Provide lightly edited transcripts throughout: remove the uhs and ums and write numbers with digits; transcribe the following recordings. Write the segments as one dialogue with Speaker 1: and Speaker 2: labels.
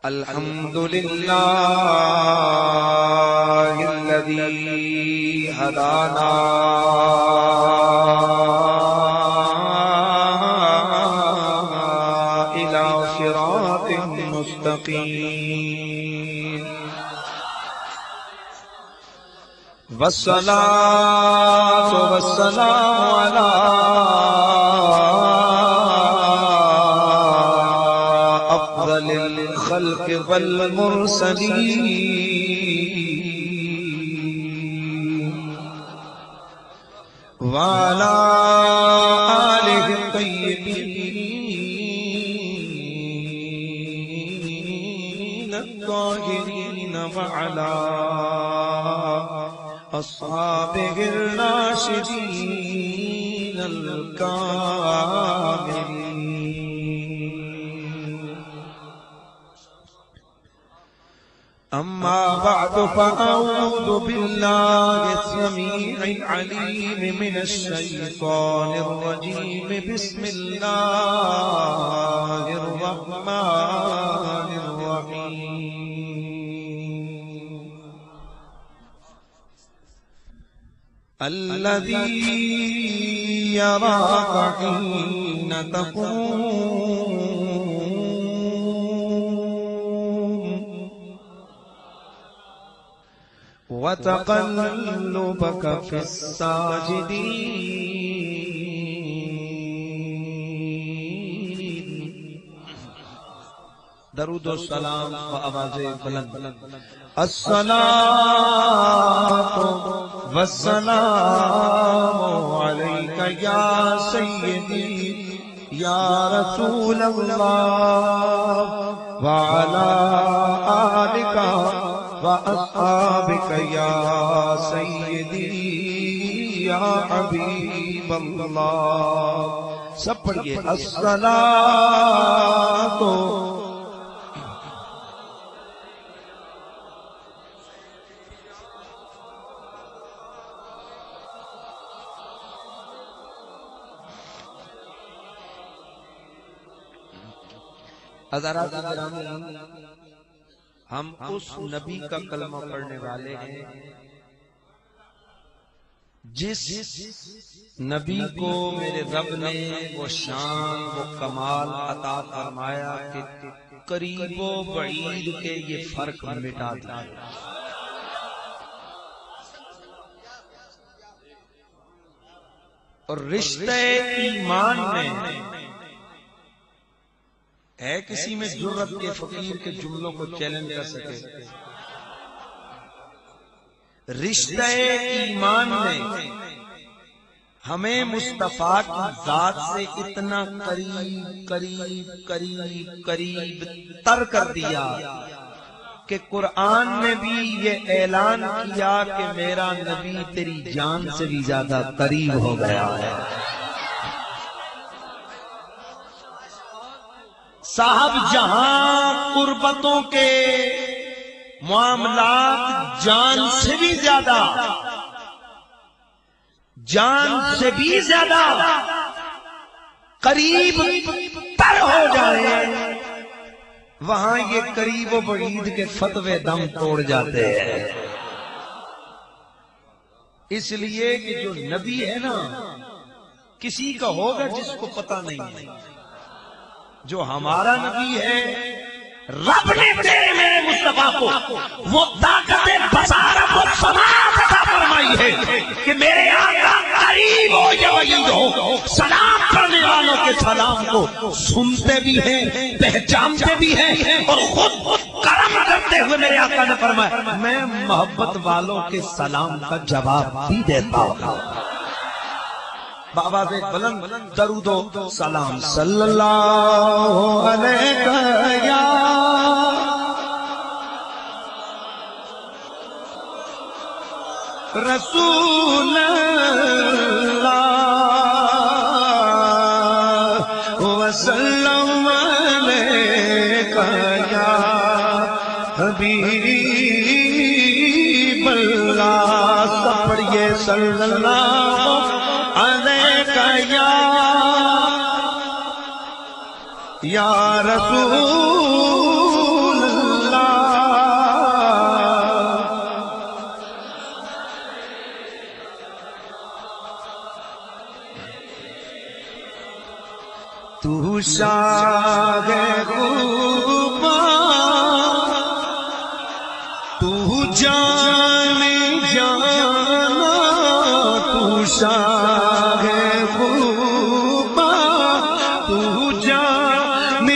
Speaker 1: الحمد لله الذي هدانا إلى صراط مستقيم والصلاة والسلام على أفضل الخلق والمرسلين وعلى آله الطيبين الطاهرين وعلى أصحابه الراشدين الكاملين. أما بعد فأعوذ بالله السميع العليم من الشيطان الرجيم. بسم الله الرحمن الرحيم. الذي يراك حين تقوم وتقلبك في الساجدين. درود و سلام و آواز بلند. الصلاة والسلام عليك يا سيدي يا رسول الله وعلى آلك وأصحابك يا سيدي يا حبيب الله. سب پڑھئے الصلاة حضرات گرامی، ہم اس نبی کا کلمہ پڑھنے والے ہیں جس نبی کو میرے رب نے وہ شان وہ کمال عطا فرمایا کہ قریب و بعید کے یہ فرق مٹا دیا. اور رشتہ ایمان میں ہے کسی میں جرأت کے فقیر کے جملوں کو چیلنج کر سکے؟ رشتہ ایمان میں ہمیں مصطفیٰ کی ذات سے اتنا قریب قریب قریب قریب تر کر دیا کہ قرآن نے بھی یہ اعلان کیا کہ میرا نبی تیری جان سے بھی زیادہ قریب ہو گیا ہے. صاحب جہاں قربتوں کے معاملات جان سے بھی زیادہ قریب تر ہو جائے، وہاں یہ قریب و بعید کے فتوے دم توڑ جاتے ہیں. اس لیے کہ جو نبی ہے نا، کسی کا ہوگا جس کو پتہ نہیں ہے. جو ہمارا نبی ہے، رب نے تیرے میرے مصطفیٰ کو وہ طاقت بصارت و سماعت عطا فرمائی ہے کہ میرے آقا قریب ہو یا بعید ہو، سلام کرنے والوں کے سلام کو سنتے بھی ہیں، پہچانتے بھی ہیں، اور خود کرم کرتے ہوئے میرے آقا نے فرمایا میں محبت والوں کے سلام کا جواب بھی دیتا ہوں. بابا سے بلند درود و سلام صلی اللہ علیہ یا رسول اللہ وسلم علیہ یا حبیب اللہ. سب پڑھئے صلی اللہ علیہ یا رسول شاہ خوبا تو جان جانا، تو شاہ خوبا تو جان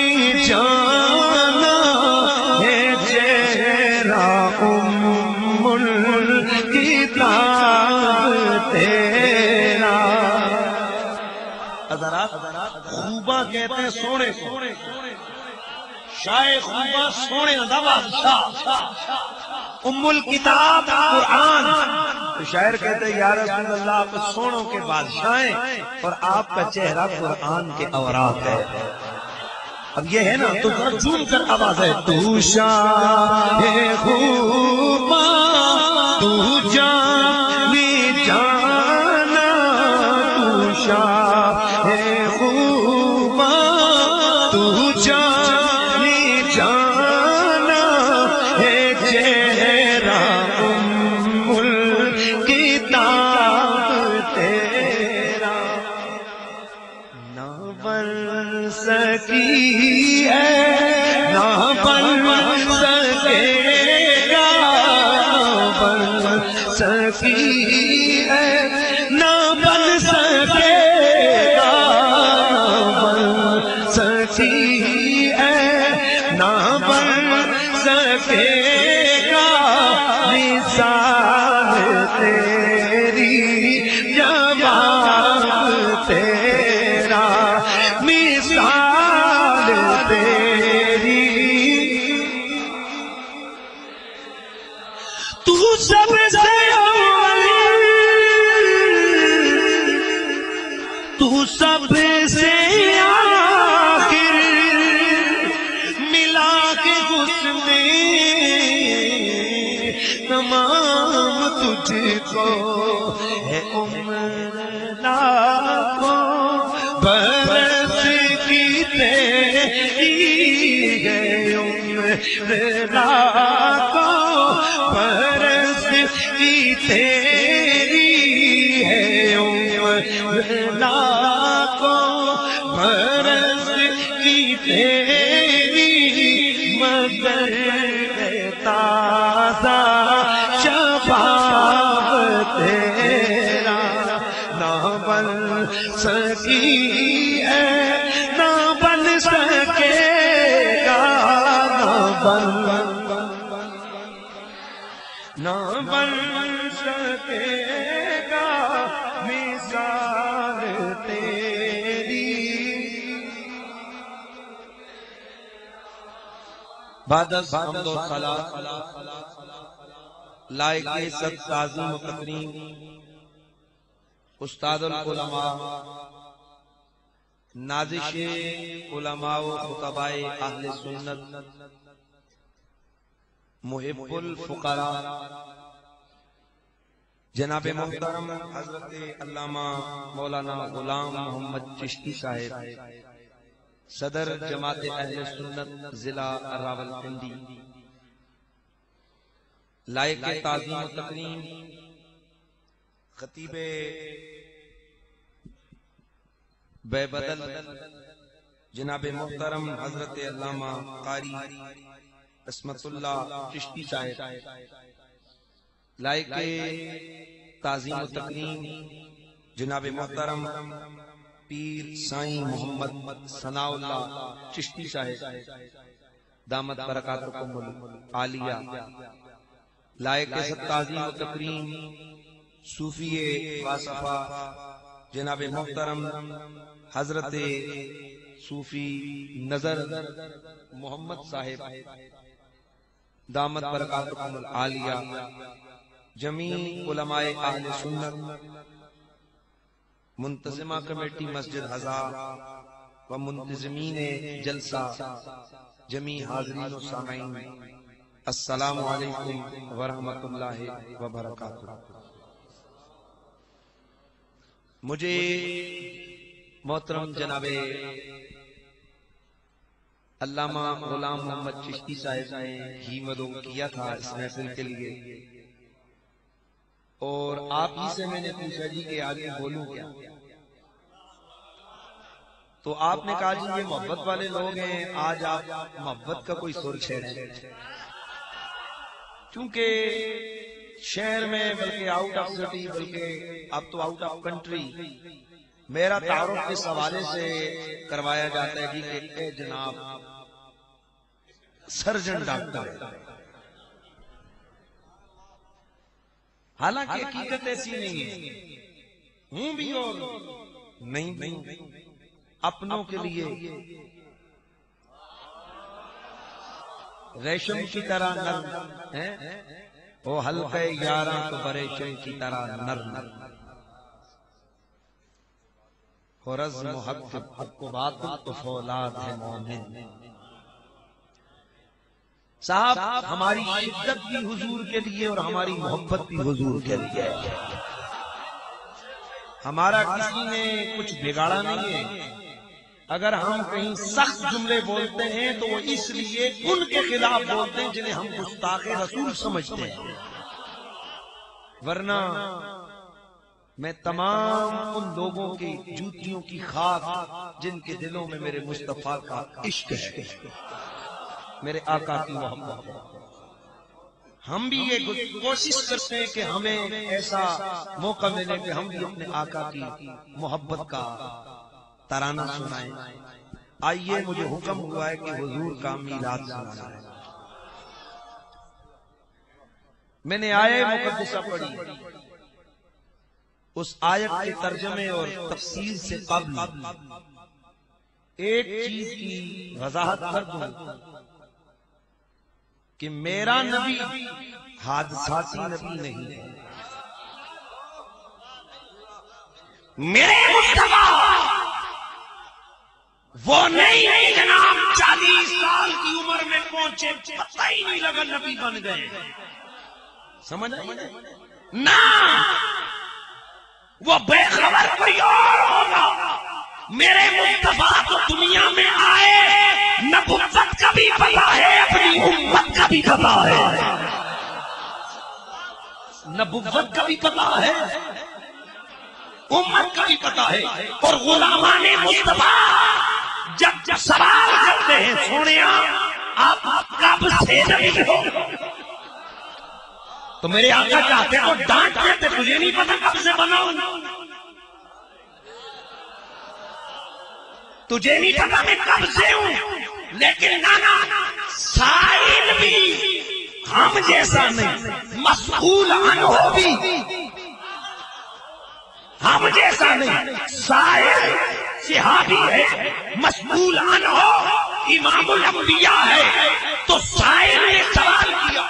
Speaker 1: جانا ہے چہرہ ام الکتاب تیرا۔ حضرات خوبا کہتے ہیں سونے کو، شاہ خوبا سونے دا بادشاہ، ام الکتاب قرآن۔ تو شاعر کہتے ہیں یا رسول اللہ آپ سونوں کے بادشاہ ہیں اور آپ کا چہرہ قرآن کے اوراق ہے۔ اب یہ ہے نا تو جھوم کر آواز ہے، تو شاہ خوبا تو جان جانا، تو شاہ خوبا تو جان جانا ہے چہرہ ام الکتاب تیرا۔ نہ بن سکی ہے نہ بن سکے گا، بن سکی ہے نہ بن سکے گا، بن سکی ہے نہ بن سکے گا، مثال تیری جواب تیرا، مثال تیری۔ تو سب سے اول، تو سب سے آخر، ملا کے حسن تمام تجھ کو ہے عمر لاکھوں برس کی تیری ہے، عمر لاکھوں برس کی تیری ہے، عمر لاکھوں برس کی تیری، مگر تازہ شباب تیرا۔ نہ بن سکی ہے نہ بن سکے گا، نہ بن سکے گا، مثال تیری۔ بعد از حمد و ثنا لائق عزت تعظیم و تکریم استاد العلماء، نازش علماء و خطباء اہل سنت، محب الفقراء، جناب محترم حضرت علامہ مولانا غلام محمد چشتی صاحب، صدر جماعت اہل سنت ضلع راولپنڈی، لائق تعظیم و تکریم خطیب بے بدل جناب محترم حضرت علامہ قاری عصمت اللہ چشتی صاحب، لائق تعظیم و تکریم جناب محترم پیر سائیں محمد ثناء اللہ چشتی صاحب، دامت برکاتکم العالیہ، لائق تعظیم و تکریم صوفی واصفہ جناب محترم حضرت صوفی نظر محمد صاحب، دامت برکاتکم العالیہ، جمیع علماء اہل سنت، منتظمہ کمیٹی مسجد ہزار و منتظمین جلسہ، جمیع حاضرین و سامعین، السلام علیکم ورحمۃ اللہ وبرکاتہ۔ مجھے محترم جناب علامہ غلام محمد چشتی صاحب نے ہی مدعو کیا تھا اس محفل کے لیے، اور آپ ہی سے میں نے پوچھا جی کہ آگے بولوں کیا، تو آپ نے کہا جی یہ محبت والے لوگ ہیں، آج آپ محبت کا کوئی سر چھیڑیں، کیونکہ شہر میں بلکہ آؤٹ آف سٹی، بلکہ اب تو آؤٹ آف کنٹری میرا تعارف اس حوالے سے کروایا جاتا ہے کہ اے جناب سرجن ڈاکٹر ہے، حالانکہ حقیقت ایسی نہیں ہے، ہوں بھی اور نہیں بھی، اپنوں کے لیے ریشم کی طرح نرم ہے، وہ حلقہ یاراں تو بریشم کی طرح نرم، اور رزم حق کو باطل تو فولاد ہے مومن۔ صاحب ہماری شدت بھی حضور کے لیے اور ہماری محبت بھی حضور کے لیے، ہمارا کسی نے کچھ بگاڑا نہیں ہے۔ اگر ہم کہیں سخت جملے بولتے ہیں تو وہ اس لیے ان کے خلاف بولتے ہیں جنہیں ہم گستاخ رسول سمجھتے ہیں، ورنہ میں تمام ان لوگوں کی جوتیوں کی خاک جن کے دلوں میں میرے مصطفیٰ کا عشق ہے، میرے آقا کی محبت ہے، ہم بھی یہ کوشش کرتے ہیں کہ ہمیں ایسا موقع ملے کہ ہم بھی اپنے آقا کی محبت کا ترانہ سنائیں۔ آئیے مجھے حکم ہوا ہے کہ حضور کا میلاد سنانا ہے۔ میں نے آیت مقدسہ پڑھی، اس آیت کے ترجمے اور تفسیر سے قبل ایک چیز کی وضاحت کر دوں کہ میرا نبی حادثاتی نبی نہیں ہے، میرے مصطفیٰ وہ نہیں ہے جناب 40 سال کی عمر میں پہنچے پتہ ہی نہیں لگا نبی بن گئے، سمجھ آئیے نا، وہ بے خبر کوئی اور ہوگا۔ میرے مصطفیٰ تو دنیا میں آئے، نبوت کا بھی پتا ہے، اپنی امت کا بھی پتا ہے، نبوت کا بھی پتا ہے، امت کا بھی پتا ہے، اور غلامان مصطفیٰ جب سوال کرتے ہیں سونیا آپ کب سے نبی ہو، تو میرے آقا چاہتے تو ڈانٹ دیتے، تجھے نہیں پتا کب سے بنا ہوں، تجھے نہیں پتا میں کب سے ہوں، لیکن نانا سائل بھی ہم جیسا نہیں، مسئول عنہ بھی ہم جیسا نہیں، سائل صحابی ہے، مسئول عنہ امام الانبیاء ہے، تو سائل نے سوال کیا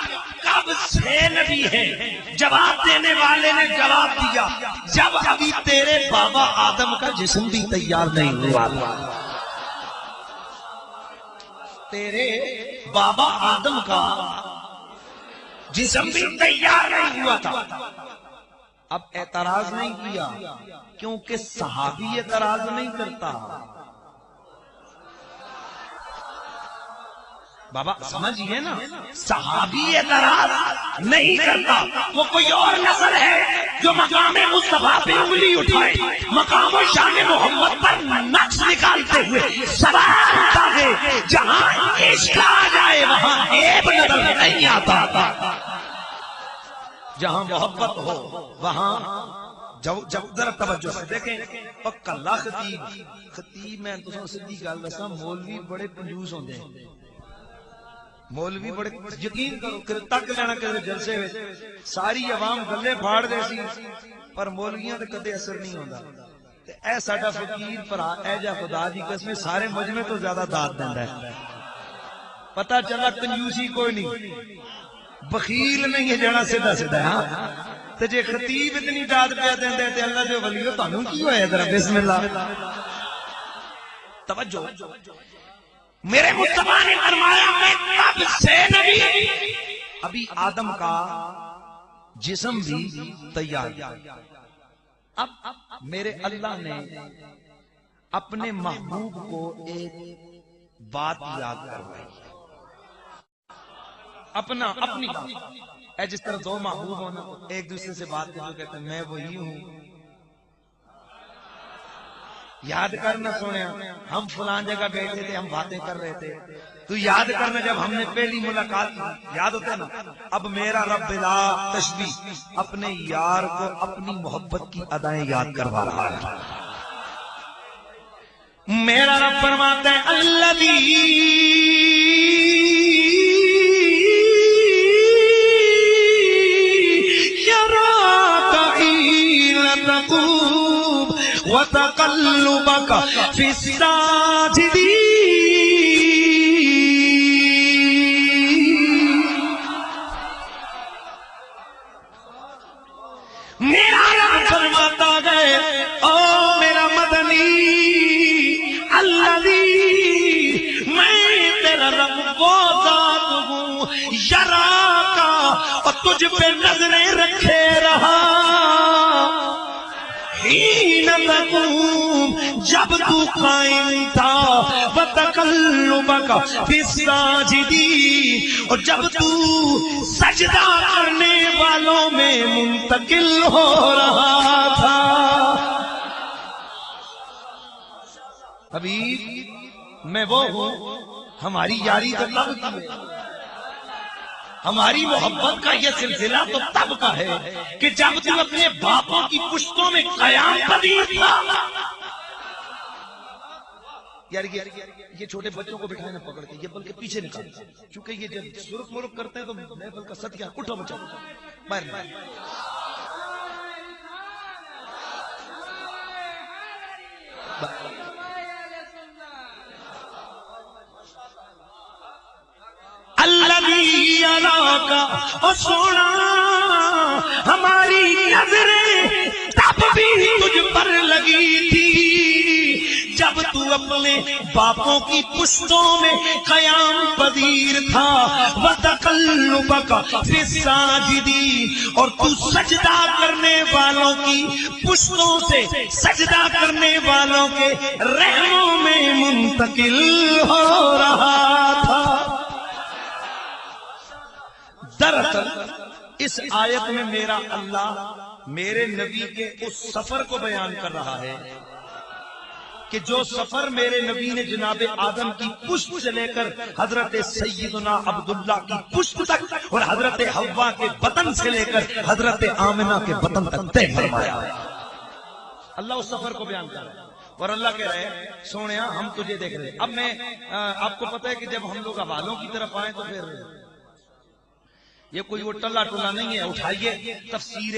Speaker 1: کب سے نبی ہے، جواب دینے والے نے جواب دیا جب ابھی تیرے بابا آدم کا جسم بھی تیار نہیں ہوا تھا، تیرے بابا آدم کا جسم بھی تیار نہیں ہوا تھا۔ اب اعتراض نہیں کیا کیونکہ صحابی اعتراض نہیں کرتا، بابا سمجھئے نا، صحابی اعتراض نہیں کرتا، وہ کوئی اور نسل ہے جو مقام مصطفیٰ پہ انگلی اٹھائے، مقام و شان محمد پر نقص نکالتے ہوئے سوال اٹھا ہے، جہاں عشق آ جائے وہاں عیب نظر نہیں آتا، جہاں محبت ہو وہاں جب ذرا توجہ سے دیکھیں، پکا اللہ خطیب میں تو سیدھی گل دساں، مولوی بڑے کنجوس ہوندے ہیں، مولوی بڑے یقین کرو تک لینا کہ جلسے میں ساری عوام گلے پھاڑ دے سی پر مولویاں تے کدے اثر نہیں ہوندا، تے اے ساڈا فقیر بھرا اے جا خدا دی قسم سارے مجمع تو زیادہ داد دیندا ہے، پتہ چلا کنجوسی کوئی نہیں، بخیل نہیں ہے جڑا سیدھا سیدھا، ہاں تے جے خطیب اتنی داد پیا دیندے تے اللہ دے ولیو تانوں کی ہویا ذرا بسم اللہ توجہ۔ میرے مصطفیٰ نے فرمایا میں کب سے نبی، ابھی آدم کا جسم بھی تیار، اب میرے اللہ نے اپنے محبوب کو ایک بات یاد کروائی، اپنی بات، اے جس طرح دو محبوب ہونا ایک دوسرے سے بات کرتے کہتے ہیں میں وہی ہوں، یاد کرنا سونے ہم فلان جگہ بیٹھے تھے، ہم باتیں کر رہے تھے، تو یاد کرنا جب ہم نے پہلی ملاقات کی، یاد ہوتا ہے نا؟ اب میرا رب بلا تشبیہ اپنے یار کو اپنی محبت کی ادائیں یاد کروا رہا ہے۔ میرا رب فرماتا ہے الذی یراک حین تقوم وتقلبک فی الساجدین۔ میرا رب فرماتا ہے او میرا مدنی الذی، میں تیرا رب وہ ذات ہوں یراک، اور تجھ پہ نظریں رکھے رہا حین تقوم، جب تو قائم تھا، وتقلبک فی الساجدین، اور جب تو سجدہ کرنے والوں میں منتقل ہو رہا تھا۔ حبیب میں وہ ہوں، ہماری یاری تو تب کی ہے، ہماری محبت کا یہ سلسلہ تو تب کا ہے کہ جب تم اپنے باپوں کی پشتوں میں قیام پذیر تھا۔ یار یہ چھوٹے بچوں کو بٹھائے نہ پکڑ کے، یہ بلکہ پیچھے نکال، چونکہ یہ جب سرخ مرخ کرتے ہیں تو محفل کا ست کیا، اٹھو بچہ باہر باہر۔ الذی یراک، اور سونا ہماری نظریں تب بھی تجھ پر لگی تھی جب تو اپنے باپوں کی پشتوں میں قیام پذیر تھا، وتقلبک فی الساجدین، اور تو سجدہ کرنے والوں کی پشتوں سے سجدہ کرنے والوں کے رحموں میں منتقل ہو رہا تھا۔ دراصل اس آیت میں میرا اللہ میرے نبی کے اس سفر کو بیان کر رہا ہے کہ جو سفر میرے نبی نے جناب آدم کی پشت سے لے کر حضرت سیدنا عبداللہ کی پشت تک اور حضرت حوا کے بطن سے لے کر حضرت آمنہ کے بطن تک طے فرمایا۔ اللہ اس سفر کو بیان کر رہا ہے اور اللہ کہہ رہے ہیں سونیا ہم تجھے دیکھ رہے ہیں۔ اب میں آپ کو پتہ ہے کہ جب ہم لوگ حوالوں کی طرف آئیں تو پھر یہ کوئی وہ ٹلا ٹلا نہیں ہے۔ اٹھائیے تفسیر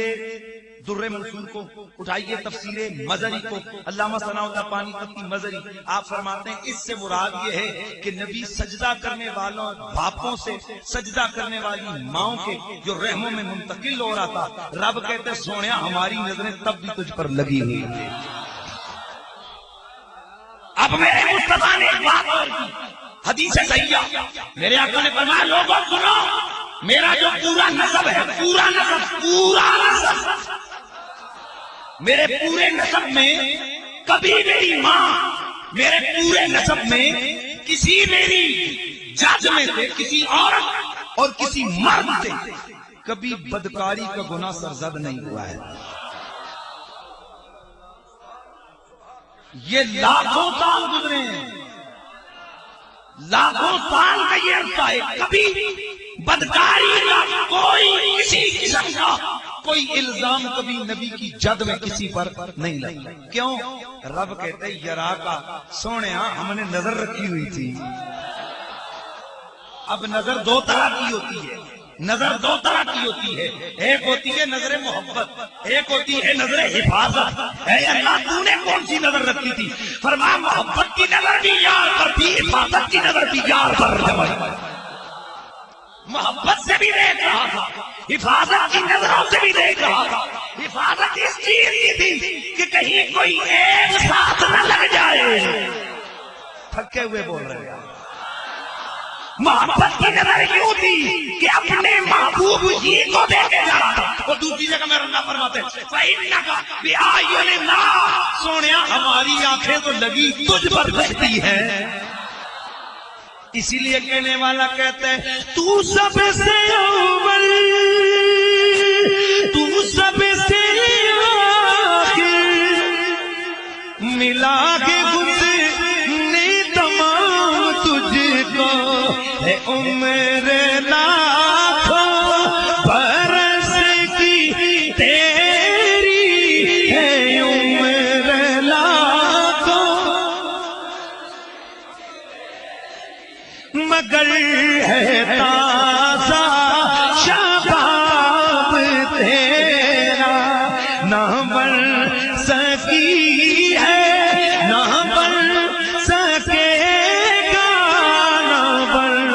Speaker 1: در منصور کو، اٹھائیے تفسیر مظہری کو، علامہ ثناء اللہ پانی پتی مظہری، آپ فرماتے ہیں اس سے مراد یہ ہے کہ نبی سجدہ کرنے والوں باپوں سے سجدہ کرنے والی ماؤں کے جو رحموں میں منتقل ہو رہا تھا، رب کہتے سونیا ہماری نظریں تب بھی تجھ پر لگی ہوئی ہیں۔ اب میرے مصطفیٰ نے ایک بات اور کی، حدیث صحیحہ، میرے آقا نے فرمایا لوگوں سنو، میرا جو پورا نسب ہے، پورا نسب، میرے پورے نسب میں کبھی میری ماں میرے پورے نسب میں کسی میری جد میں سے کسی عورت اور کسی مرد سے کبھی بدکاری کا گناہ سرزد نہیں ہوا ہے۔ یہ لاکھوں سال گزرے ہیں، لاکھوں سال کا یہ عرصہ ہے، کبھی بدکاری کا کوئی کسی قسم کا کوئی الزام کبھی نبی کی جد میں کسی پر نہیں لگا۔ کیوں؟ رب کہتے یرا کا سونیا ہم نے نظر رکھی ہوئی تھی۔ اب نظر دو طرح کی ہوتی ہے، نظر دو طرح کی ہوتی ہے، ایک ہوتی ہے نظر محبت، ایک ہوتی ہے نظر حفاظت۔ اے اللہ تو نے کون سی نظر رکھی تھی؟ فرمایا محبت کی نظر بھی یار پر تھی، حفاظت کی نظر بھی یار پر تھی۔ محبت سے بھی دیکھ رہا تھا، حفاظت کی نظروں سے بھی دیکھ رہا تھا۔ حفاظت اس چیز کی تھی کہ کہیں کوئی ایک ساتھ نہ لگ جائے۔ تھکے ہوئے بول رہے ہیں۔ محبت کی نظر یوں تھی کہ اپنے محبوب جی کو دیکھے جا رہا تھا۔ اور دوسری جگہ میں اللہ فرماتے فَإِنَّكَ بِأَعْيُنِنَا، سونیا ہماری آنکھیں تو لگی تجھ پر رہتی ہیں۔ اسی لیے کہنے والا کہتا ہے تو سب سے اول، تو سب سے آخر، ملا کے گزرنے تمام تجھ کو ہے عمر لاکھوں برس کی تیری ہے عمر لاکھوں مگر ہے تازہ شباب تیرا نہ بڑھ سکی ہے نہ بڑھ سکے گا نہ بڑھ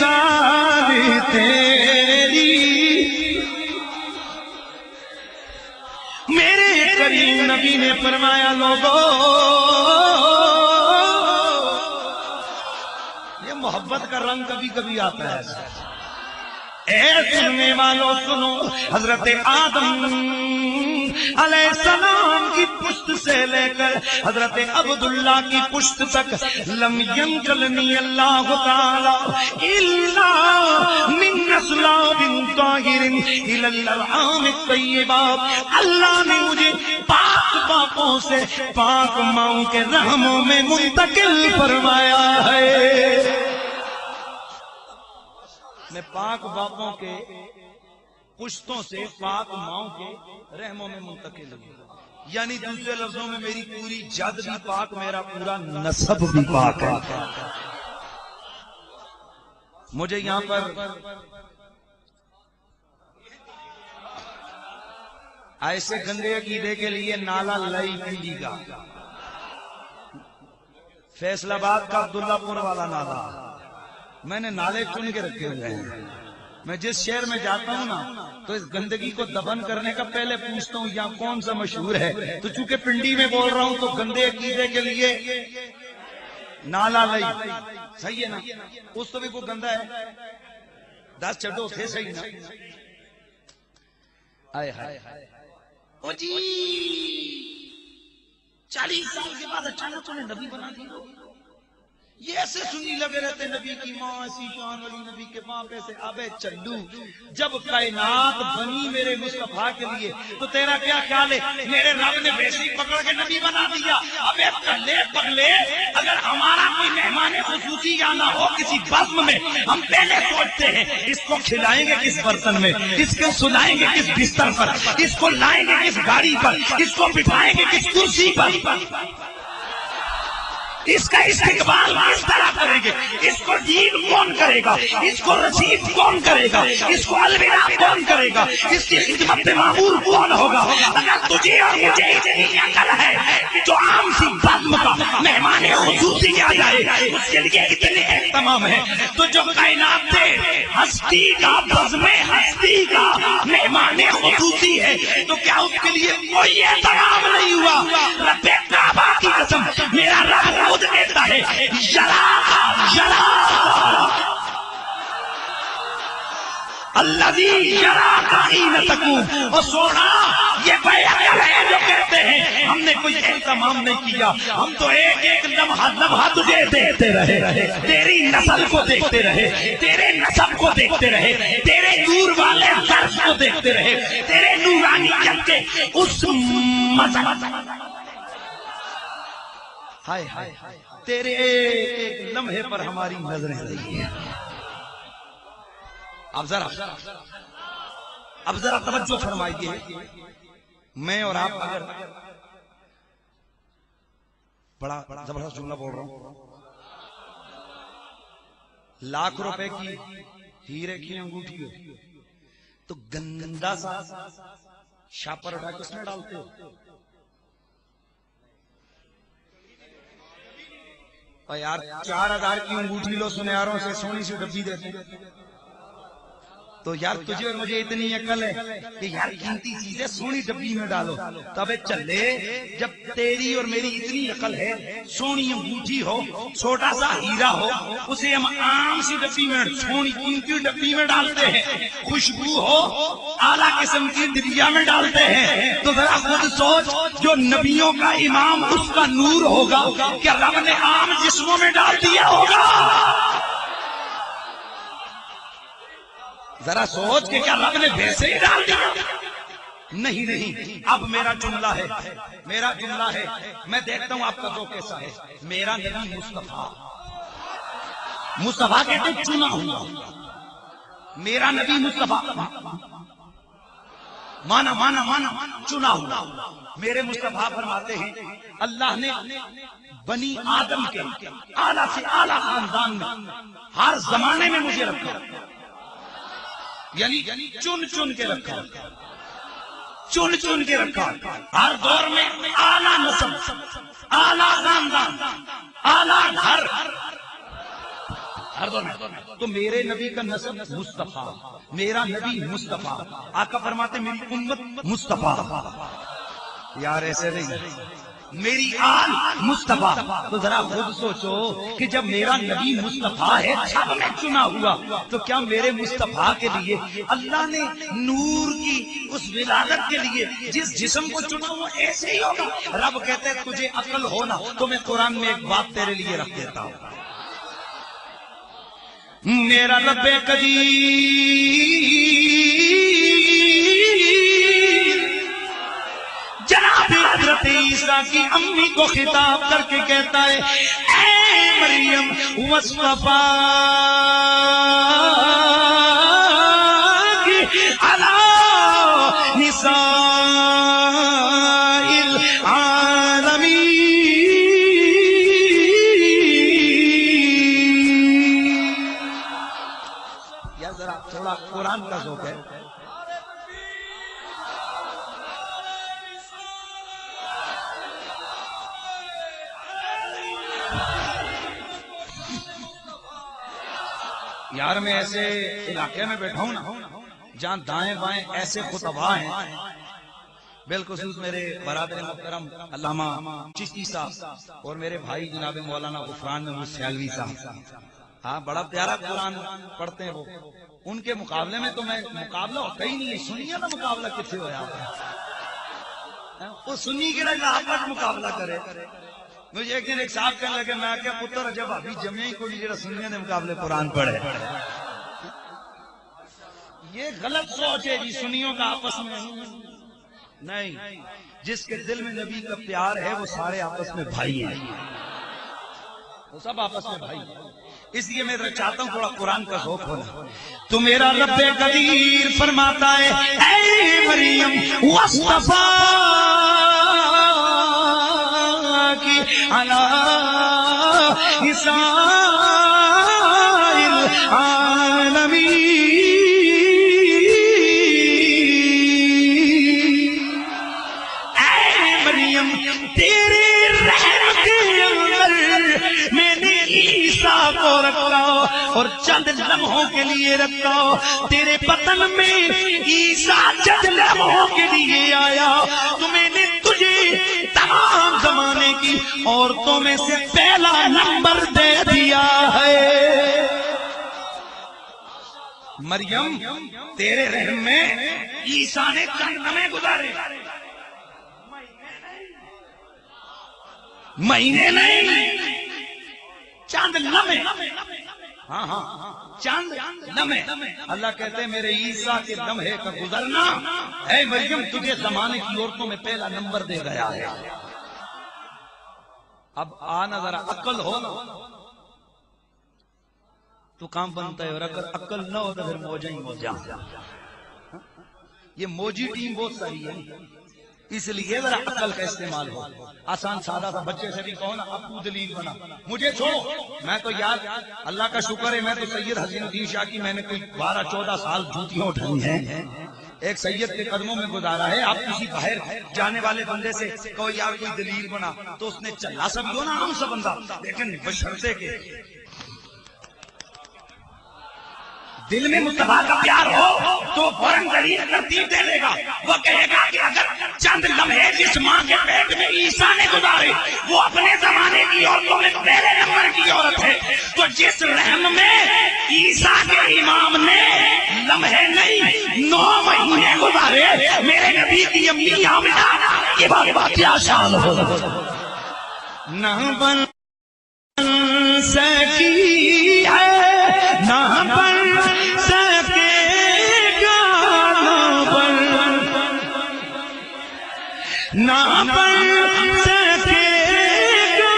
Speaker 1: مثال تیری میرے کریم نبی نے فرمایا لوگوں یہ محبت کا رنگ کبھی کبھی آتا ہے اے سننے والوں سنو حضرت آدم علیہ السلام کی پشت سے لے کر حضرت عبداللہ کی پشت تک لم ینقلنی اللہ تعالی الا من اصلاب طاہر الی الارحام الطیبات اللہ نے مجھے پاک باپوں سے پاک ماؤں کے رحموں میں منتقل فرمایا ہے میں پاک باپوں کے پشتوں سے پاک ماؤں کے رحموں میں منتقل ہوں یعنی دوسرے لفظوں میں میری پوری جد بھی پاک میرا پورا نسب بھی پاک ہے مجھے یہاں پر ایسے گندے عقیدے کے لیے نالا لئی پیجی گا فیصل آباد کا عبداللہ پور والا نالا میں نے نالے چن کے رکھے ہوئے ہیں میں جس شہر میں جاتا ہوں نا تو اس گندگی کو دفن کرنے کا پہلے پوچھتا ہوں یہاں کون سا مشہور ہے تو چونکہ پنڈی میں بول رہا ہوں تو گندے عقیدے کے لیے نالا لئی صحیح ہے نا اس تو بھی کوئی گندا ہے 10 چڈو تھے صحیح نا آئے ہائے او جی 40 سال کے بعد اچانک تو نے نبی بنا دیا یہ ایسے سنی لگے رہتے نبی کی ماں ایسی شان والی نبی کے باپ ایسے ابے چلو جب کائنات بنی میرے مصطفیٰ کے لیے تو تیرا کیا خیال ہے میرے رب نے ویسے ہی پکڑ کے نبی بنا دیا ابے کلے پگلے اگر ہمارا کوئی مہمان خصوصی آنا ہو کسی بزم میں ہم پہلے سوچتے ہیں اس کو کھلائیں گے کس برتن میں اس کو سلائیں گے کس بستر پر اس کو لائیں گے کس گاڑی پر اس کو بٹھائیں گے کس کرسی پر اس کا استقبال کس طرح کریں گے اس کو دین کون کرے گا اس کو رسید کون کرے گا اس کو الوداع کون کرے گا اس کی خدمت میں مامور کون ہوگا اگر تجھے اور مجھے اتنی عقل ہے کہ جو عام سی بزم کا مہمان خصوصی آ جائے اس کے لیے اتنے اہتمام ہے تو جو کائنات سے ہستی کا بزم ہستی کا مہمان خصوصی ہے تو کیا اس کے لیے کوئی اہتمام نہیں ہوا رب کعبہ کی قسم میرا رب خود دیتا ہے الذی یراک حین تقوم اور سونا یہ بیعت ہے جو کہتے ہیں ہم نے کوئی اہتمام نہیں کیا ہم تو ایک ایک لمحہ تجھے دیکھتے رہے تیری نسل کو دیکھتے رہے تیرے نسب کو دیکھتے رہے تیرے نور والے درس کو دیکھتے رہے تیرے نورانیت کے اس مذہب ہائے ہائے تیرے ایک لمحے پر ہماری نظریں رہی ہیں اب ذرا توجہ فرمائیے میں اور آپ اگر بڑا زبردست جملہ بول رہا ہوں لاکھ روپے کی ہیرے کی انگوٹھی ہو تو گندا سا شاپر اٹھا کے اس میں ڈالتے ہو یار 4000 کی انگوٹھی لو سنیاروں سے سونی سی ڈبی دیتے تو یار تجھے اور مجھے اتنی عقل ہے کہ یار قیمتی چیزیں سونی ڈبی میں ڈالو تبے چلے جب تیری اور میری اتنی عقل ہے سونی انگوٹھی ہو چھوٹا سا ہیرا ہو اسے ہم عام سی ڈبی میں سونی قیمتی ڈبی میں ڈالتے ہیں خوشبو ہو اعلیٰ قسم کی دبیا میں ڈالتے ہیں تو ذرا خود سوچ جو نبیوں کا امام اس کا نور ہوگا کیا رب نے عام جسموں میں ڈال دیا ہوگا ذرا سوچ کہ کیا رب نے ویسے ہی ڈال دیا؟ نہیں نہیں، اب میرا جملہ ہے، میرا جملہ ہے، میں دیکھتا ہوں آپ کا ذوق کیسا ہے۔ میرا نبی مصطفیٰ، مصطفیٰ کہتے ہیں چنا ہوا، میرا نبی مصطفیٰ، مانا مانا مانا چنا ہوا۔ میرے مصطفیٰ فرماتے ہیں اللہ نے بنی آدم کے اعلیٰ سے اعلیٰ خاندان میں ہر زمانے میں مجھے رکھا، یعنی چن چن کے رکھا، چن چن کے رکھا، ہر دور میں اعلیٰ نسل، اعلیٰ خاندان، اعلیٰ گھر، ہر دور میں۔ تو میرے نبی کا نسب مصطفیٰ، میرا نبی مصطفیٰ، آقا فرماتے میری امت مصطفیٰ، یار ایسے نہیں، میری آل مصطفیٰ۔ تو ذرا خود سوچو کہ جب میرا نبی مصطفیٰ ہے سب میں چنا ہوا، تو کیا میرے مصطفیٰ کے لیے اللہ نے نور کی اس ولادت کے لیے جس جسم کو چنا وہ ایسے ہی ہوگا؟ رب کہتے ہیں تجھے عقل ہونا تو میں قرآن میں ایک بات تیرے لیے رکھ دیتا ہوں۔ میرا رب قدیر جناب حضرت عیسیٰ کی امی کو خطاب کر کے کہتا ہے اے مریم وصفا علی نساء العالمین۔ یا ذرا تھوڑا قرآن کا ذوق ہے۔ یار میں ایسے علاقے میں بیٹھا ہوں نا جہاں دائیں بائیں ایسے خطباء ہیں، بالخصوص میرے برادر محترم علامہ چشتی صاحب اور میرے بھائی جناب مولانا غفران محمود سیالوی صاحب، ہاں بڑا پیارا قرآن پڑھتے ہیں وہ۔ ان کے مقابلے میں تو میں مقابلہ ہوتا ہی نہیں ہے، سنیے نا مقابلہ کتنے ہوا وہ سنی کے لگا آپ مقابلہ کرے۔ مجھے ایک دن ایک صاحب کہنے لگے میں کیا پتر جب ابھی جمعی کو جڑا سننے نے مقابلے قرآن پڑھے، یہ غلط سوچ ہے جی سنیوں کا آپس میں نہیں۔ جس کے دل میں نبی کا پیار ہے وہ سارے آپس میں بھائی ہیں، وہ سب آپس میں بھائی ہیں۔ اس لیے میں چاہتا ہوں تھوڑا قرآن کا ذوق ہونا۔ تو میرا رب قدیر فرماتا ہے اے مریم وصطفیٰ کی علی نساء العالمین۔ اے مریم تیرے رحم کے اندر میں نے عیسیٰ کو رکھا اور چند لمحوں کے لیے رکھا، تیرے بطن میں عیسیٰ چند لمحوں کے لیے آیا، تو میں نے تجھے تمام زمانے کی عورتوں میں سے پہلا نمبر دے دیا ہے۔ مریم تیرے رحم میں عیسیٰ نے چند لمحے گزارے، مہینے نہیں، چند لمحے، ہاں ہاں چند لمحے۔ اللہ کہتے ہیں میرے عیسیٰ کے لمحے کا گزرنا اے مریم تجھے زمانے کی عورتوں میں پہلا نمبر دے گیا ہے۔ اب آنا ذرا عقل ہو تو کام بنتا ہے، اور اگر عقل نہ ہو تو پھر موجہ ہی موجہ۔ یہ موجی ٹیم بہت ساری ہے، اس لیے ذرا عقل کا استعمال ہو۔ آسان سادہ تھا، بچے سے بھی کہو نا ابو دلیل بنا، مجھے چھوڑو، میں تو یار اللہ کا شکر ہے میں تو سید حسین الدین شاہ کی میں نے کوئی 12-14 سال جوتیاں اٹھائی ہیں، ایک سید کے قدموں میں گزارا ہے۔ آپ کسی باہر جانے والے بندے سے کہو یار کوئی دلیل بنا تو اس نے چلا سب ہو نا عام سا بندہ، لیکن بشرطے کے دل میں مصطفیٰ کا پیار ہو تو فوراً دلیل ترتیب دے دے گا۔ وہ کہے گا کہ اگر چند لمحے جس ماں کے پیٹ میں عیسیٰ نے گزارے وہ اپنے زمانے کی عورتوں میں پہلے نمبر کی عورت ہے، تو جس رحم میں عیسیٰ کے امام نے لمحے نہیں 9 مہینے گزارے، میرے نبی کی امی آمنہ کی بات کیا شان ہو نہ بن سکی ہے، نہ بن سکے بن سکے گا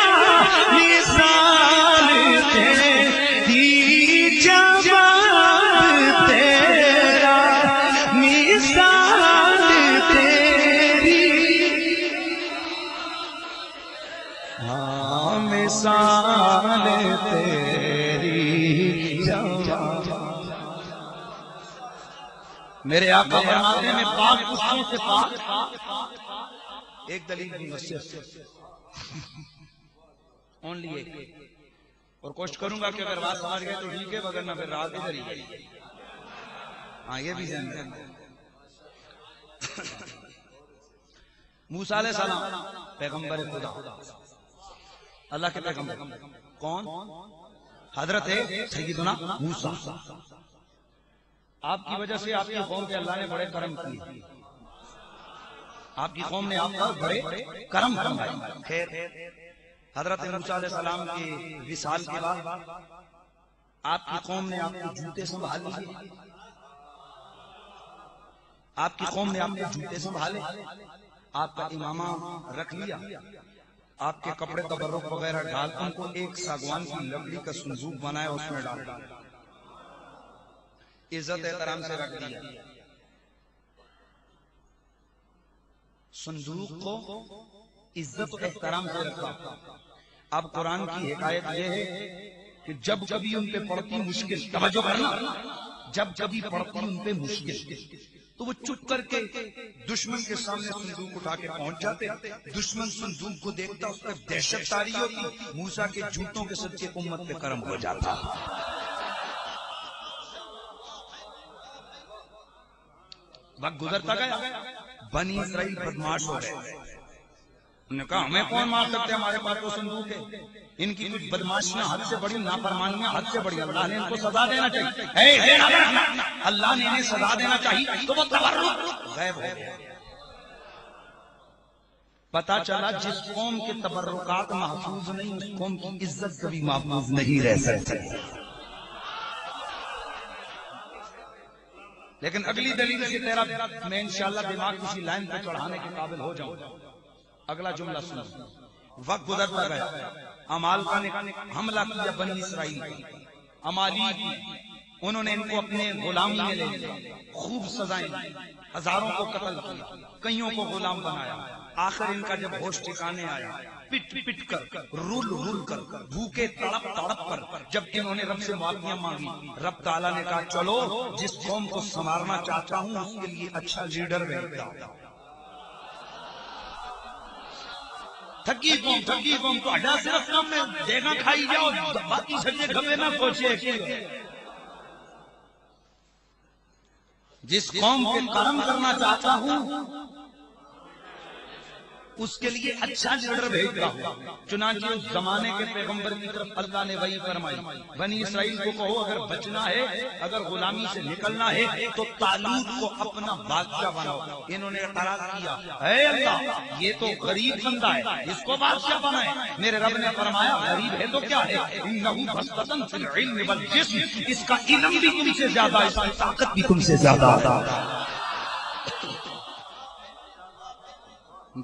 Speaker 1: مثال تیری جواب تیرا، مثال تیری، ہاں مثال تیری جواب۔ میرے آقا فرماتے ہیں میں پاک پشتوں سے پاک، ایک دلیل دوں صرف اونلی ایک، اور کوشش کروں گا کہ اگر بات سمجھ گئے تو ٹھیک ہے، وگرنہ پھر رات ادھر ہی گئی۔ ہاں یہ بھی ذہن میں۔ موسیٰ علیہ السلام پیغمبر خدا، اللہ کے پیغمبر کون؟ حضرت سیدنا موسیٰ۔ آپ کی وجہ سے آپ کی قوم پہ اللہ نے بڑے کرم کیے، آپ کی قوم نے آپ پر بڑے کرم فرمائے۔ خیر، حضرت موسیٰ علیہ السلام کے وصال کے بعد آپ کی قوم نے آپ کے جوتے سنبھال لیے، آپ کی قوم نے آپ کے جوتے سنبھالے، آپ کا امامہ رکھ لیا، آپ کے کپڑے تبرک وغیرہ ڈال ان کو ایک ساگوان کی لکڑی کا صندوق بنایا، اس میں ڈال عزت احترام سے رکھ دیا۔ صندوق کو عزت احترام سے رکھا۔ اب قرآن کی حکایت یہ ہے کہ جب کبھی ان پہ پڑتی مشکل، توجہ کرنا، جب کبھی پڑتی ان پہ مشکل تو وہ چپ کر کے دشمن کے سامنے صندوق اٹھا کے پہنچ جاتے۔ دشمن صندوق کو دیکھتا، اس پر دہشت طاری ہوتی، موسیٰ کے جوتوں کے صدقے امت پہ کرم ہو جاتا۔ وقت گزرتا گیا، بنی اسرائیل بدماش ہو گئے۔ انہوں نے کہا ہمیں کون مار سکتے، ہمارے پاس تو صندوق ہے۔ ان کی کچھ بدماشیاں حد سے بڑی، نافرمانیاں حد سے بڑی، اللہ نے ان کو سزا دینا چاہیے۔ اللہ نے انہیں سزا دینا چاہیے تو وہ تبرک غائب ہو گیا۔ پتا چلا جس قوم کے تبرکات محفوظ نہیں، اس قوم کی عزت کبھی محفوظ نہیں رہ سکتی۔ لیکن اگلی دلیل سے تیرا میں انشاءاللہ دماغ کسی لائن پہ چڑھانے کے قابل ہو جاؤں۔ اگلا جملہ سنو۔ وقت گزرتا گیا، عمالقہ نے حملہ کیا بنی اسرائیل پر، عمالیق انہوں نے ان کو اپنے غلامی میں لے لیا، خوب سزائیں، ہزاروں کو قتل کیا، کئیوں کو غلام بنایا۔ آخر ان کا جب ہوش ٹھکانے آیا، پٹ پٹ کر، رول رول کر، بھوکے تڑپ تڑپ کر جب انہوں نے رب سے معافیاں مانگی، رب تعالیٰ نے کہا چلو جس قوم کو سنوارنا چاہتا ہوں اس کے لیے اچھا لیڈر بھیجتا ہوں۔ تھکی قوم تو اڈا صرف کام میں دیگا کھائی جاؤ، باقی سجے گھبے نہ پہنچے۔ جس قوم کے کرم کرنا چاہتا ہوں اس کے لیے اچھا لیڈر بھیجتا ہوں۔ چنانچہ اس زمانے کے پیغمبر کی طرف اللہ نے وحی فرمائی، بنی اسرائیل کو کہو اگر بچنا ہے، اگر غلامی سے نکلنا ہے تو طالوت کو اپنا بادشاہ بناؤ۔ انہوں نے اعتراض کیا، اے اللہ یہ تو غریب بندہ ہے، اس کو بادشاہ بنائے۔ میرے رب نے فرمایا غریب ہے تو کیا ہے، انہ بسطۃ فی العلم والجسم، اس کا علم بھی تم سے زیادہ ہے، اس کی طاقت بھی تم سے زیادہ ہے۔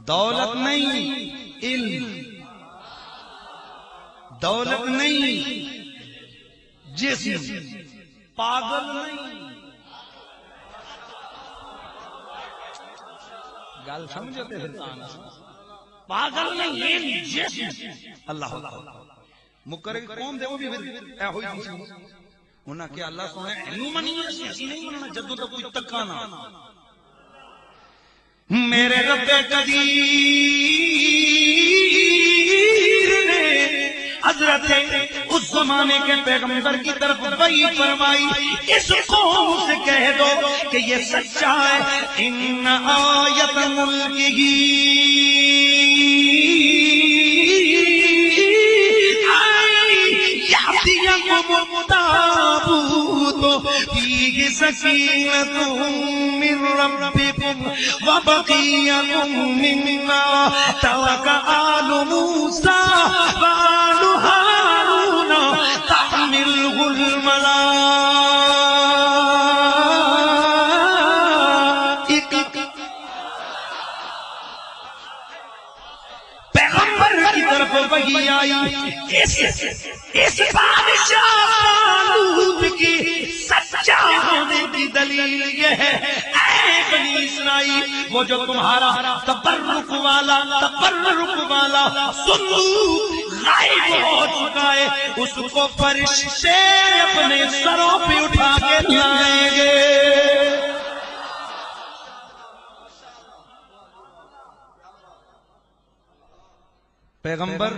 Speaker 1: دولت نہیں، علم، دولت نہیں، جسم، پاگل نہیں۔ گل سمجھتے پھر پاگل نہیں، علم، جسم۔ اللہ مکرے قوم دے وہ بھی پھر اے ہوئی کسی انہاں کہ اللہ سونے علم منی اسی نہیں مننا جدوں تک کوئی تکا نہ۔ میرے رب قدیر نے حضرت اس زمانے کے پیغمبر کی طرف وحی فرمائی، اس قوم سے کہہ دو کہ یہ سچا ہے، ان آیت ملکہی یأتیکم التابوت فیہ سکینۃ من ربکم وبقیۃ مما ترک آل موسیٰ وآل ہارون تحملہ الملائکہ۔ پیغمبر کی طرف وحی آئی. اس بادشاہ کی سچا ہونے کی دلیل یہ ہے اے بنی اسرائیل، وہ جو تمہارا تبرک والا صندوق غائب ہو چکا ہے، اس کو فرشتے اپنے سروں پہ اٹھا کے لائیں گے. پیغمبر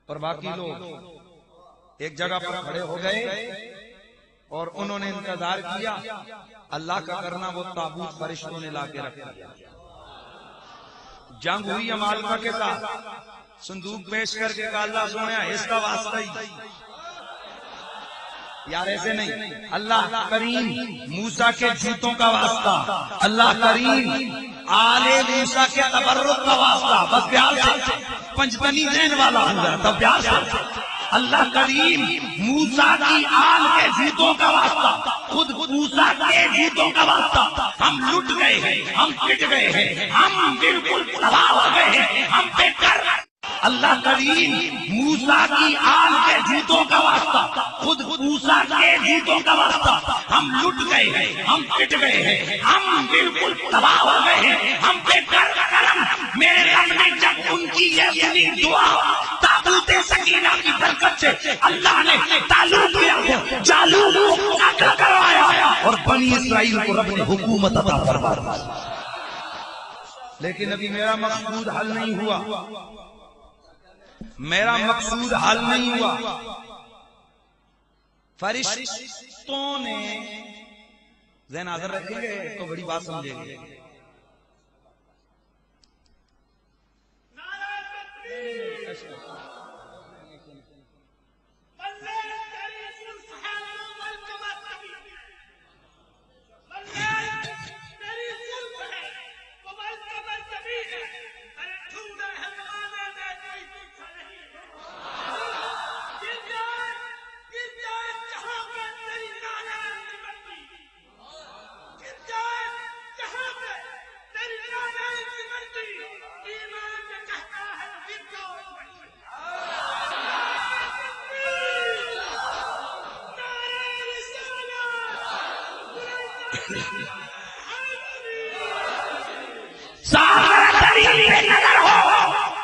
Speaker 1: اور باقی لوگ ایک جگہ پر کھڑے ہو گئے اور انہوں نے انتظار کیا. اللہ کا کرنا وہ تابوت فرشتوں نے لا کے رکھا. جنگ ہوئی عمالقہ کے ساتھ، صندوق پیش کر کے کہا اللہ سونے اس کا واسطہ ہی یار ایسے نہیں، اللہ کریم موسیٰ کے جوتوں کا واسطہ، اللہ کریم آل موسیٰ کے تبرک کا واسطہ، بس پیار سے پنجتنی دین والا ہوں تب پیار سے اللہ کریم موسیٰ کی آل کے جوتوں کا واسطہ، خود موسیٰ کے جوتوں کا واسطہ ہم لٹ گئے ہیں، ہم پٹ گئے ہیں، ہم بالکل تباہ ہو گئے ہیں، ہم پہ کر اللہ کریم موسیٰ کی آل کے جوتوں کا واسطہ، خود موسیٰ کے جوتوں کا واسطہ ہم لٹ گئے ہیں، ہم پٹ گئے ہیں، ہم بالکل تباہ ہو گئے ہیں، ہم پہ کر کرم. میرے رب نے جب ان کی یہ دعا تابوت سکینہ کی برکت سے اللہ نے تعلق کیا ہے، جالوت کو قتل کروایا اور بنی اسرائیل کو رب نے حکومت عطا فرمائی. لیکن ابھی میرا مقصود حل نہیں ہوا، میرا مقصود حل نہیں ہوا. فرشتوں نے ذہن حاضر رکھیں گے تو بڑی بات سمجھیں گے.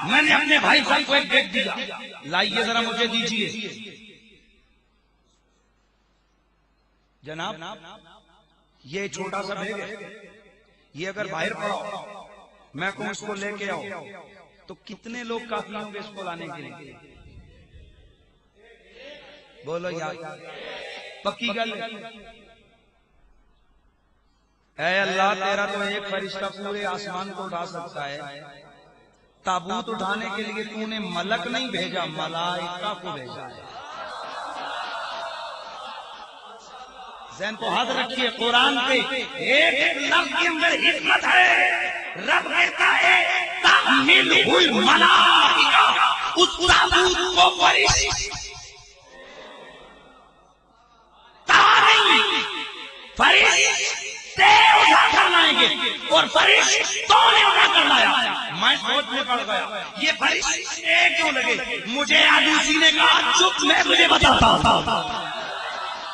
Speaker 1: میں نے اپنے بھائی صاحب کو ایک بیگ دیا، لائیے ذرا مجھے دیجیے. جناب یہ چھوٹا سا بیگ ہے، یہ اگر باہر پڑا میں کہوں اس کو لے کے آؤ تو کتنے لوگ کافی ہوں گے اس کو لانے کے لیے؟ بولو یار پکی گل. اے اللہ تیرا تو ایک فرشتہ پورے آسمان کو اٹھا سکتا ہے، تابوت اٹھانے کے لیے تو نے ملک نہیں بھیجا، ملائکہ کو بھیجا ہے. ذہن کو حاضر رکھیے، قرآن پہ ایک لفظ کے اندر حکمت ہے. رب کہتا ہے تحمل الملائکہ، اس تابوت کو فرشتے اٹھا کر لائیں گے اور فرشتوں نے اٹھا کر لایا. میں سوچنے پڑ گیا یہ فرشتے کیوں لگے. مجھے آلوسی نے کہا چپ میں تجھے بتاتا ہوں،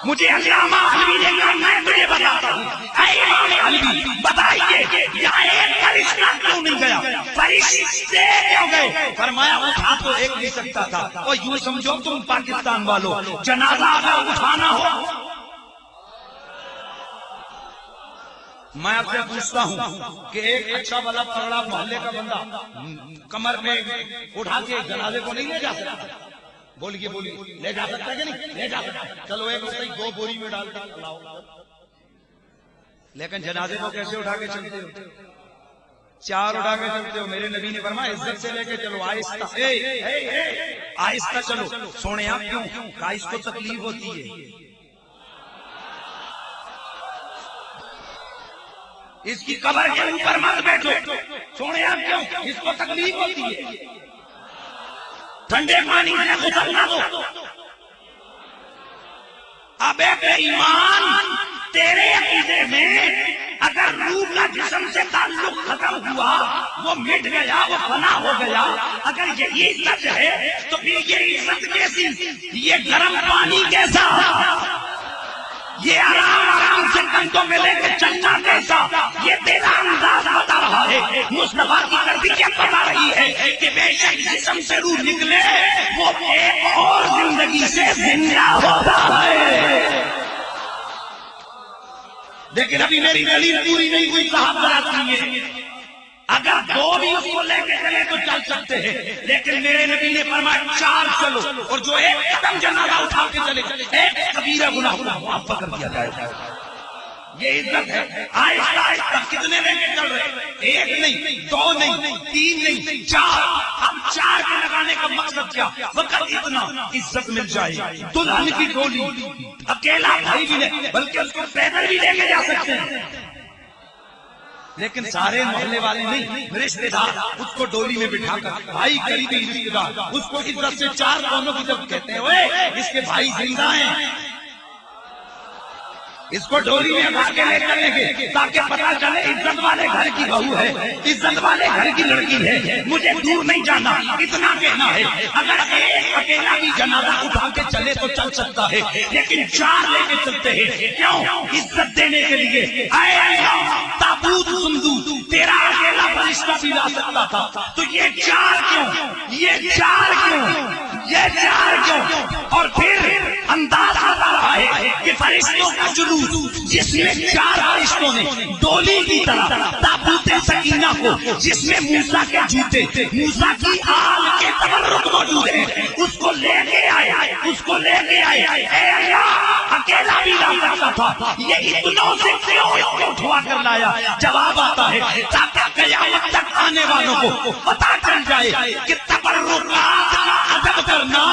Speaker 1: مجھے علامہ حلوی نے کہا میں تجھے بتاتا ہوں. اے امام حلوی بتائیے یہاں ایک فرشتہ کیوں نہیں گیا، فرشتے کیوں گئے؟ فرمایا اٹھا تو ایک نہیں سکتا تھا. اور یوں سمجھو تم پاکستان والوں جنازہ اگر اٹھانا ہو، میں آپ سے پوچھتا ہوں کہ ایک اچھا والا پگڑا محلے کا بندہ کمر میں اٹھا کے جنازے کو نہیں لے جا سکتا؟ بولیے لے جا سکتا ہے کہ نہیں لے جا سکتا؟ چلو ایک ہوتا ہی 2 بوری میں ڈال کر لاؤ. لیکن جنازے کو کیسے اٹھا کے چلتے ہو؟ 4 اٹھا کے چلتے ہو. میرے نبی نے فرمایا عزت سے لے کے چلو، آہستہ آہستہ چلو. سونے آپ کیوں کہا اس کو تکلیف ہوتی ہے. اس کی قبر کے اوپر مت بیٹھو. سونے آپ کیوں اس کو تکلیف ہوتی ہے. ٹھنڈے پانی سے غسل نہ دو. اب ایک ایمان تیرے عقیدے میں اگر روح کا جسم سے تعلق ختم ہوا، وہ مٹ گیا، وہ فنا ہو گیا، اگر یہی سچ ہے تو پھر یہ عزت کیسی، یہ گرم پانی کیسا، یہ آرام سے کندھوں میں لے کے چلنا کیسا، یہ تیرا انداز بتا رہا ہے، مصطفیٰ کی تربیت بتا رہی ہے کہ بے شک جسم سے روح نکلے وہ ایک اور زندگی سے زندہ ہوتا ہے۔ لیکن ابھی میری دلیل پوری نہیں ہوئی، صاحب ذرا سنیے، اگر دو بھی اس کو لے کے چلے تو چل سکتے ہیں، لیکن میرے نبی نے فرمایا 4 چلو، اور جو ایک قدم جنازہ اٹھا کے چلے ایک کبیرہ گناہ کو معاف کر دیا جائے گا۔ یہ عزت ہے۔ آہستہ آہستہ کتنے لے کے چل رہے؟ 1 نہیں، 2 نہیں، 3 نہیں، 4۔ اب 4 کے لگانے کا مقصد کیا؟ وقت اتنا عزت مل جائے، دلہن کی ڈولی اکیلا بھائی بھی نہیں بلکہ اس کو پیدل بھی لے کے جا سکتے ہیں، لیکن سارے محلے والے نہیں، رشتے دار اس کو ڈولی میں بٹھا کر، بھائی قریبی رشتے دار اس کو عزت سے 4 کونوں کی طرف کہتے ہیں، اوے اس کے بھائی زندہ ہیں، اس کو ڈولی میں اٹھا کے لے چلیں گے تاکہ پتا چلے عزت والے گھر کی بہو ہے، عزت والے گھر کی لڑکی ہے، مجھے دور نہیں جانا، اتنا کہنا ہے۔ اگر ایک اکیلا بھی جنازہ اٹھا کے چلے تو چل سکتا ہے، لیکن 4 لے کے چلتے ہیں، کیوں؟ عزت دینے کے لیے۔ اے اللہ، تابوت صندوق تیرا اکیلا فرشتہ بھی لا سکتا تھا، تو یہ 4 کیوں؟ یہ 4 کیوں؟ یہ 4 کیوں؟ اور پھر انداز آتا رہا ہے کہ فرشتوں کا جلوس جس میں 4 فرشتوں نے ڈولی کی طرح تابوت سکینہ کو، جس میں موسیٰ کے جوتے، موسیٰ کی آل کے تبرک موجود ہیں، اس کو لے کے آئے، اس کو لے کے آئے۔ اے اللہ، اکیلا بھی لا سکتا تھا، یہ اتنوں سے کیوں اس کو اٹھوا کر لایا؟ جواب آتا ہے تاکہ قیامت تک آنے والوں کو پتا چل جائے کہ تبرکات کا ادب کرنا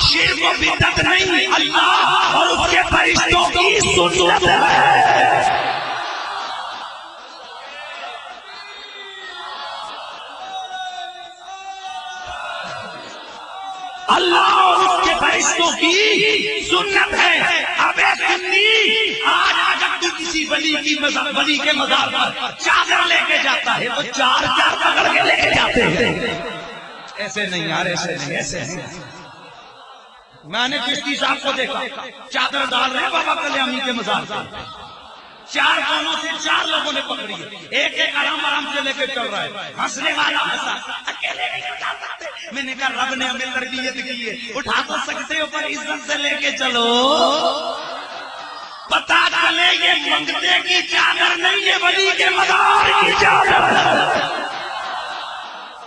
Speaker 1: شرک و بدعت نہیں، اللہ اور اس کے فرشتوں کی سنت ہے۔ اللہ اور اس کے فرشتوں کی سنت ہے۔ اب اے سنی، آج جب تو کسی ولی کے مزار پر چادر لے کے جاتا ہے تو 4 پکڑ کے لے کے جاتے ہیں۔ ایسے نہیں یار، ایسے نہیں، ایسے نہیں۔ میں نے چشتی صاحب کو دیکھا چادر ڈال رہے بابا کلیانی کے مزار پر، 4 کونوں سے 4 لوگوں نے پکڑی ہے، ایک آرام آرام سے لے کے چل رہا ہے، ہنسنے والا ہنسا، اکیلے نہیں اٹھا سکتے۔ میں نے کہا رب نے ہمیں تربیت کی ہے، اٹھا تو سکتے ہو پر عزت سے لے کے چلو، پتا چلے یہ منگتے کی چادر نہیں، یہ ولی کے مزار کی چادر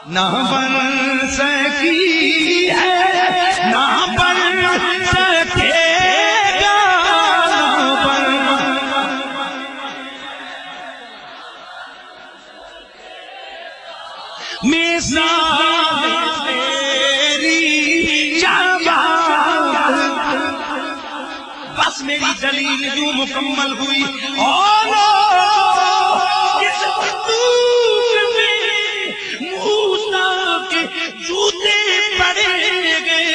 Speaker 1: نہ بن سکی ہے، نہ بن سکے گا، نہ بن مثال تیری جمال، بس میری دلیل یوں مکمل ہوئی۔ اور اس بندوق میں موسیٰ کے جوتے پڑے گئے،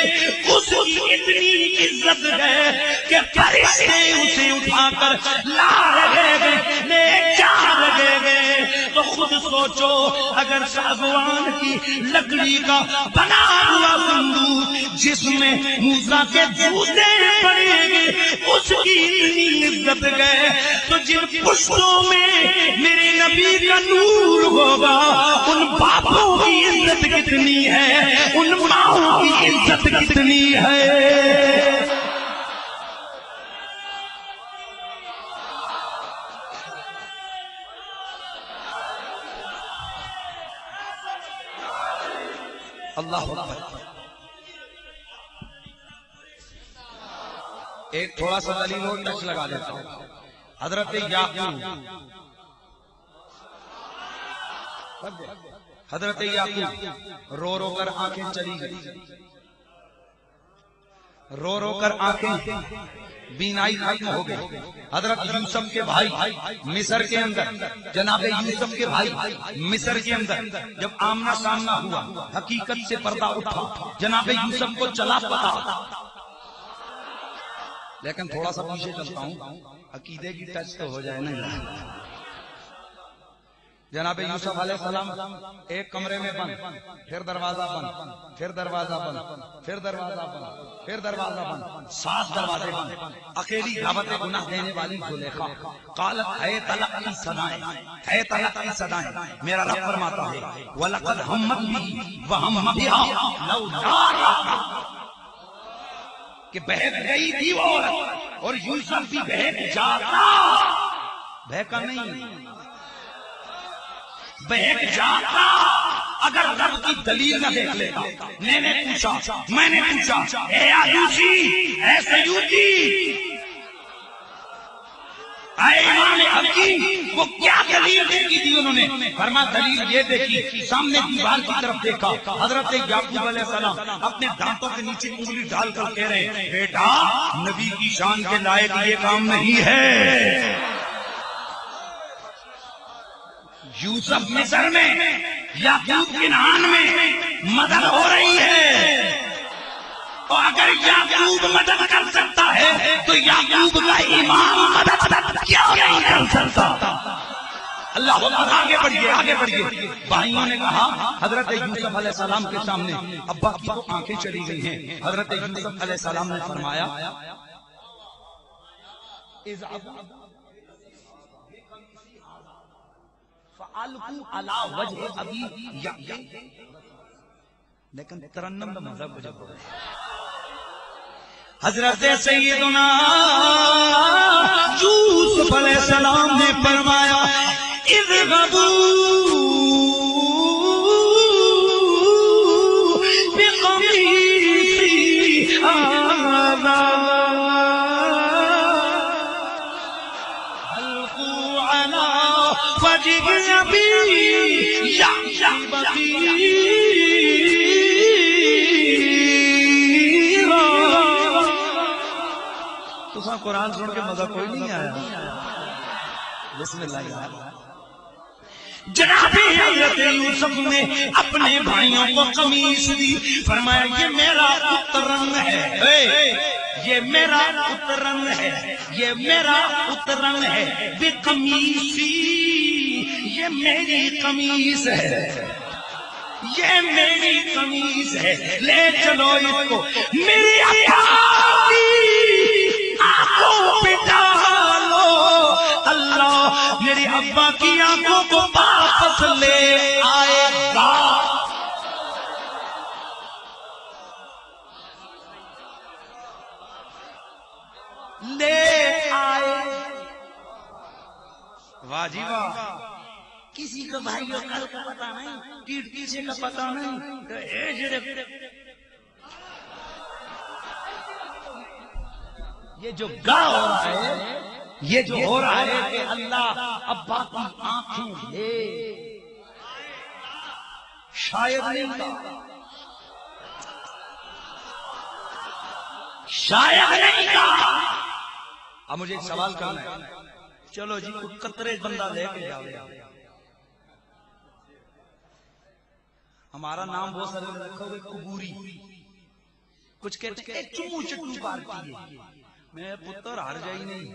Speaker 1: اس کی اتنی عزت ہے کہ فرشتے اسے اٹھا کر لا رہے گئے، لے جا رہے گئے۔ تو خود سوچو اگر ساگوان کی لکڑی کا بنا ہوا صندوق جس میں موسیٰ کے جوتے پڑے گے اس کی اتنی عزت گئے، تو جن پشتوں میں میرے نبی کا نور ہوگا ان باپوں کی عزت کتنی ہے، ان ماؤں کی عزت کتنی ہے۔ اللہ اکبر۔ ایک تھوڑا سا دلیل اور ٹچ لگا دیتا ہوں۔ حضرت یعقوب، حضرت یعقوب رو رو کر آنکھیں چلی گئی، رو رو کر آنکھیں بینائی ختم ہو گئی۔ حضرت یوسف کے بھائی مصر کے اندر، جناب یوسف کے بھائی مصر کے اندر جب آمنا سامنا ہوا، حقیقت سے پردہ اٹھا، جناب یوسف کو چلا پتا۔ لیکن تھوڑا سا پیچھے چلتا ہوں، عقیدے کی ٹچ تو ہو جائے نا۔ جناب یوسف علیہ السلام ایک کمرے میں بند، پھر دروازہ بند، پھر دروازہ بند، پھر دروازہ بند، پھر دروازہ بند، 7 دروازے بند. اکیلی دعوت گناہ دینے والی زلیخا قالت اے تلقی صدائیں، اے تلقی صدائیں. میرا رب فرماتا ہے وَلَقَدْ هَمَّتْ بِهِ وَهَمَّ بِهَا لَوْلَا کہ بہک گئی تھی وہ عورت اور یوسف بھی بہک جاتا، بہکا نہیں، بہک جاتا اگر رب کی دلیل نہ دیکھ لیتا. میں نے پوچھا، میں نے پوچھا اے آیوسی، اے سیوتی، اے امام حکیم، وہ کیا دلیل دیکھی تھی انہوں نے؟ فرمایا دلیل یہ دیکھی، سامنے دیوار کی طرف دیکھا، حضرت یعقوب علیہ السلام اپنے دانتوں کے نیچے انگلی ڈال کر کہہ رہے ہیں بیٹا نبی کی شان کے لائق یہ کام نہیں ہے. یوسف مصر میں، یعقوب کنعان میں مدد ہو رہی ہے، اور اگر یعقوب مدد کر سکتا ہے تو یعقوب کا امام مدد کیوں نہیں کر سکتا؟ اللہ آگے بڑھیے، آگے بڑھیے. بھائیوں نے کہا حضرت یوسف علیہ السلام کے سامنے ابا کی تو آنکھیں چلی گئی ہیں. حضرت یوسف علیہ السلام نے فرمایا فَأَلْقُوا عَلَى وَجْهِ أَبِي يَعْقُوبَ. لیکن ترنم کا مذہب جب حضرت سیدنا یوسف علیہ السلام نے فرمایا اذهبوا بقميصي هذا ألقوا على وجه أبي يعقوب. قرآن سن کے مزہ کوئی نہیں آیا؟ بسم اللہ. جناب حضرت یوسف نے اپنے بھائیوں کو قمیص دی، فرمایا یہ میرا اترن ہے، یہ میرا اترن ہے، یہ میرا اترن ہے، بقمیصی، یہ میری قمیص ہے، یہ میری قمیص ہے، لے چلو اس کو میری آقا آنکھوں پہ ڈالو. اللہ میری ابا کی آنکھوں کو واپس لے آئے گا. لے آئے. واہ جی واہ. کسی کو بھائیوں کل کا پتا نہیں، پیٹ پیچھے کا پتا نہیں. یہ جو گا ہو رہا ہے، یہ جو ہو رہا ہے کہ اللہ ابا کی آنکھیں لے، شاید نہیں کہا، شاید نہیں کہا. اب مجھے ایک سوال کرنا ہے، چلو جی کوئی قطرے بندہ لے کے جاؤ، ہمارا نام بہت سارے رکھا ہوئے قبوری، کچھ کہتے ہیں چمو چٹو پارٹی ہے، میں پتر ہار جائی نہیں.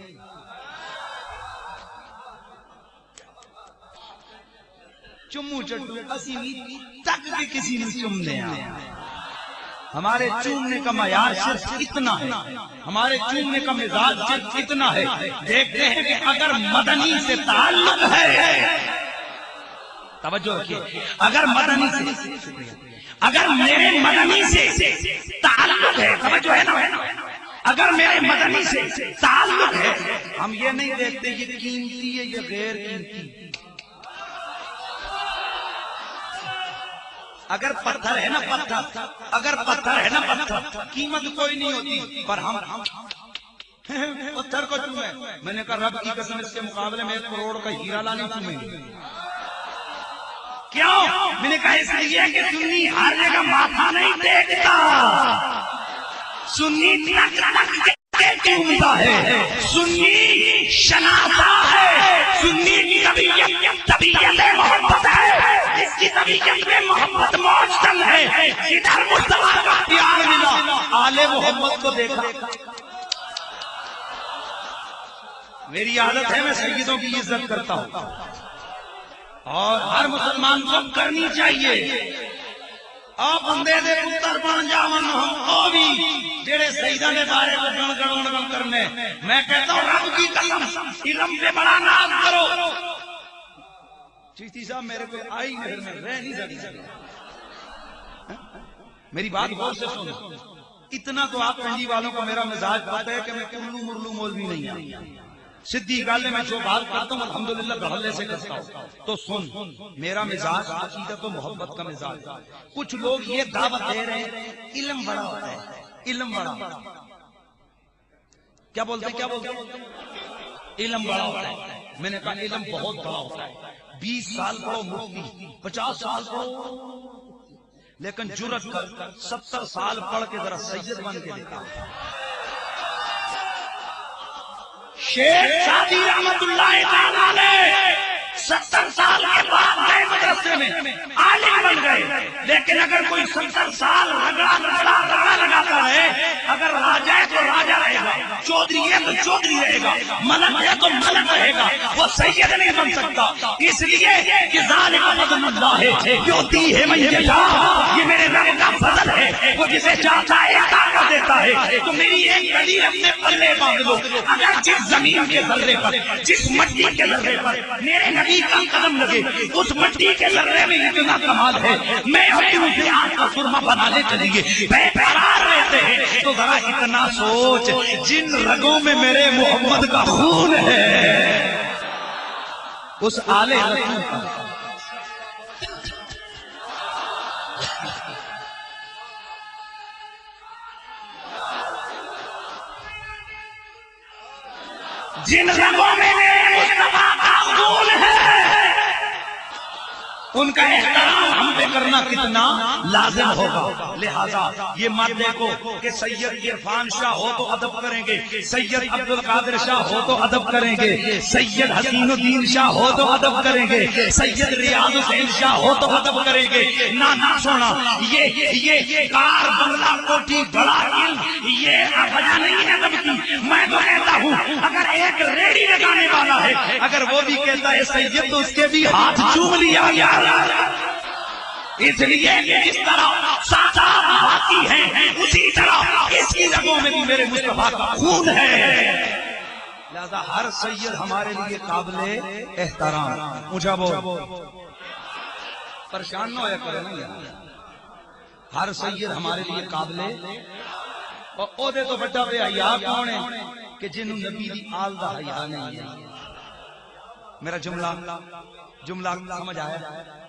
Speaker 1: چمو چٹو اسی تک بھی کسی نے چم دیا. ہمارے چومنے کا معیار صرف اتنا ہے، ہمارے چومنے کا مزاج صرف اتنا ہے. دیکھتے ہیں کہ اگر مدنی سے تعلق ہے، توجہ رکھیے، اگر مدنی سے، اگر میرے مدنی سے تعلق ہے، توجہ ہے نا، اگر میرے مدنی سے تعلق ہے، ہم یہ نہیں دیکھتے یہ قیمتی ہے یا غیر قیمتی. اگر پتھر ہے نا پتھر، اگر پتھر ہے نا پتھر، قیمت کوئی نہیں ہوتی، پر ہم پتھر کو چومیں. میں نے کہا رب کی قسم اس کے مقابلے میں 1 کروڑ کا ہیرا لا نہیں چومیں گے. کیوں؟ میں نے کہا اس لیے کہ سنی ہر جگہ ماتھا نہیں دیکھتا، سنی تک تک چومتا ہے، سنی شناسا ہے، سنی طبیعت محبت ہے، اس کی طبیعت میں محبت معطل ہے. ادھر مصطفیٰ کا پیار ملا، آل محمد کو دیکھا. میری عادت ہے میں سیدوں کی عزت کرتا ہوں، اور ہر مسلمان کو کرنی چاہیے. آپ بندے دے پتر بن جاون ہم بھی جڑے سیداں دے بارے میں گن کرنے. میں کہتا ہوں رب کی قسم علم پہ بڑا ناز کرو. چشتی صاحب میرے کو آئی نہیں میں رہ نہیں سکتا. میری بات غور سے سنو. اتنا تو آپ پنڈی والوں کو میرا مزاج پتا ہے کہ میں کلو مرلو مولوی نہیں ہوں. سدھی گل میں جو بات کرتا ہوں الحمدللہ گھڑلے سے کرتا ہوں. تو سن میرا مزاج عقیدت و محبت کا مزاج. کچھ لوگ یہ دعوت دے رہے ہیں علم بڑا ہوتا ہے. علم بڑا کیا بولتے علم بڑا ہوتا ہے. میں نے کہا علم بہت بڑا ہوتا ہے. 20 سال پڑھو مفتی, 50 سال پڑھو, لیکن جرت کر 70 سال پڑھ کے ذرا سید بن کے دیکھا. شیخ سعدی رحمت اللہ تعالیٰ علیہ 70 سال کے بعد گئے مدرسے میں عالم بن گئے. لیکن اگر کوئی 70 سال رگڑا لگاتا ہے, اگر راجا ہے تو راجا رہے گا, چودھری ہے تو چودھری رہے گا, ملک ہے تو ملک رہے گا, وہ سید نہیں بن سکتا. اس لیے کہ ذالک فضل اللہ یؤتی ہے من یشاء, یہ میرے رب کا فضل ہے, وہ جسے چاہتا ہے عطا کر دیتا ہے. تو میری ایک گلی اپنے پلے باندھ لو. اگر جس زمین کے ذرے پر, جس مٹی کے ذرے پر میرے نبی کا قدم لگے, اس مٹی کے ذرے میں اتنا کمال ہے, میں اپنے سے آج کا سرما بنانے چلیے بے قرار رہتے ہیں. تو ذرا اتنا سوچ, جن رگوں میں میرے محمد کا خون ہے اس آلے رسول کا جن رگوں میں میرے مصطفیٰ کا خون ہے ان کا احترام ہم پہ کرنا کتنا لازم ہوگا. لہذا یہ مت دیکھو کہ سید عرفان شاہ ہو تو ادب کریں گے, سید عبد القادر شاہ ہو تو ادب کریں گے, سید حسین الدین شاہ ہو تو ادب کریں گے, سید ریاض حسین شاہ ہو تو ادب کریں گے. نہ سونا, یہ کار بنگلہ کوٹھی بڑا علم یہ وجہ نہیں ہے ادب کی. میں تو کہتا ہوں اگر ایک ریڑھی لگانے والا ہے, اگر وہ بھی کہتا ہے سید, تو اس کے بھی ہاتھ چوم لیا گیا. اس لیے جس طرح سادات باقی ہیں اسی طرح اس کی رگوں میں بھی میرے مصطفیٰ کا خون ہے. لہذا ہر سید ہمارے لیے قابل احترام. اونچا بول, پریشان نہ ہویا کرے نا یار. ہر سید ہمارے لیے قابل, اور او دے تو بڑا بے حیا کون ہے کہ جنہوں نبی دی آل دا حیا نہیں ہے. میرا جملہ سمجھ آیا؟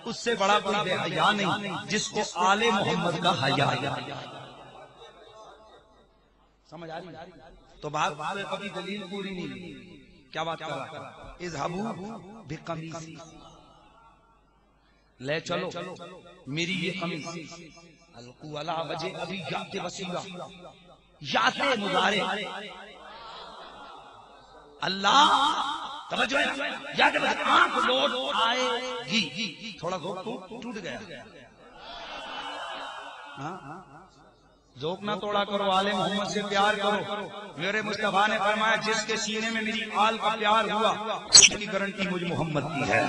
Speaker 1: اس سے بڑا کوئی بے حیا نہیں جس کو آل محمد کا حیا ہے. سمجھ آ رہی؟ تو بات ابھی دلیل پوری نہیں. کیا بات کر رہا؟ اذهبوا بقمیصی, لے چلو میری یہ قمیص, القوا علی وجہ ابھی یات وسیلہ, یات مضارع. اللہ توجہ ہے, یاد رکھ آنکھ لوٹ آئے گی. تھوڑا ذوق ٹوٹ گیا, ذوق نہ توڑا کرو, آل محمد سے پیار کرو. میرے مصطفیٰ نے فرمایا جس کے سینے میں میری آل کا پیار ہوا اس کی گارنٹی مجھ محمد کی ہے.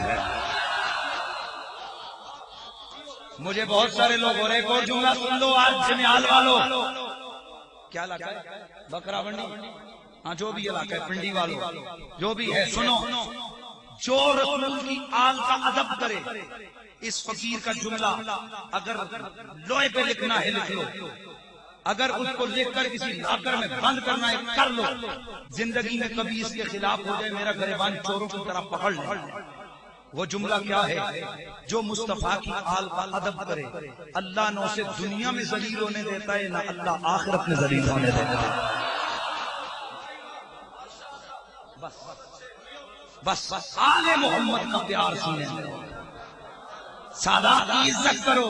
Speaker 1: مجھے بہت سارے لوگ ہو رہے, ایک اور جملہ سن لو آج جنیال والو. کیا علاقہ ہے؟ بکرا منڈی, ہاں جو بھی علاقہ ہے, پنڈی والوں جو بھی ہے, سنو. جو رسول کی آل کا ادب کرے, اس فقیر کا جملہ اگر لوہے پہ لکھنا ہے لکھ لو, اگر اس کو لکھ کر کسی لاکر میں بند کرنا ہے کر لو. زندگی میں کبھی اس کے خلاف ہو جائے, میرا گریبان چوروں کی طرح پکڑ لے. وہ جملہ کیا ہے؟ جو مصطفیٰ کی آل کا ادب کرے اللہ نہ اسے دنیا میں ذلیل ہونے دیتا ہے, نہ اللہ آخرت میں ذلیل ہونے دیتا ہے. بس آل محمد کا پیار سینے میں, سادات کی عزت کرو.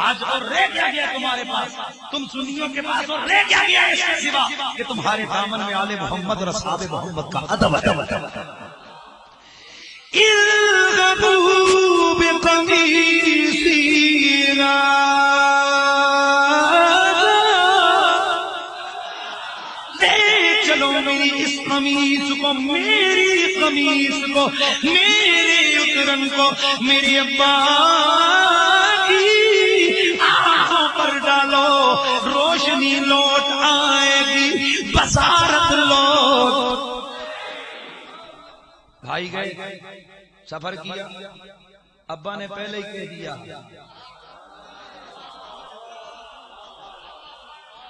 Speaker 1: آج اور رہ کیا گیا تمہارے پاس, تم سنیوں کے پاس اور رہ کیا گیا اس کے سوا کہ تمہارے دامن میں آل محمد اور اصحاب محمد کا ادب ہے. اذهبوا بقميصي لے چلو میری اس قمیص کو, میری قمیص کو, میرے فکرن کو میری ابا کی آنکھوں پر ڈالو، روشنی لوٹ آئے گی، بصارت لوٹ۔ بھائی گئے، سفر کیا، ابا نے پہلے ہی کہہ دیا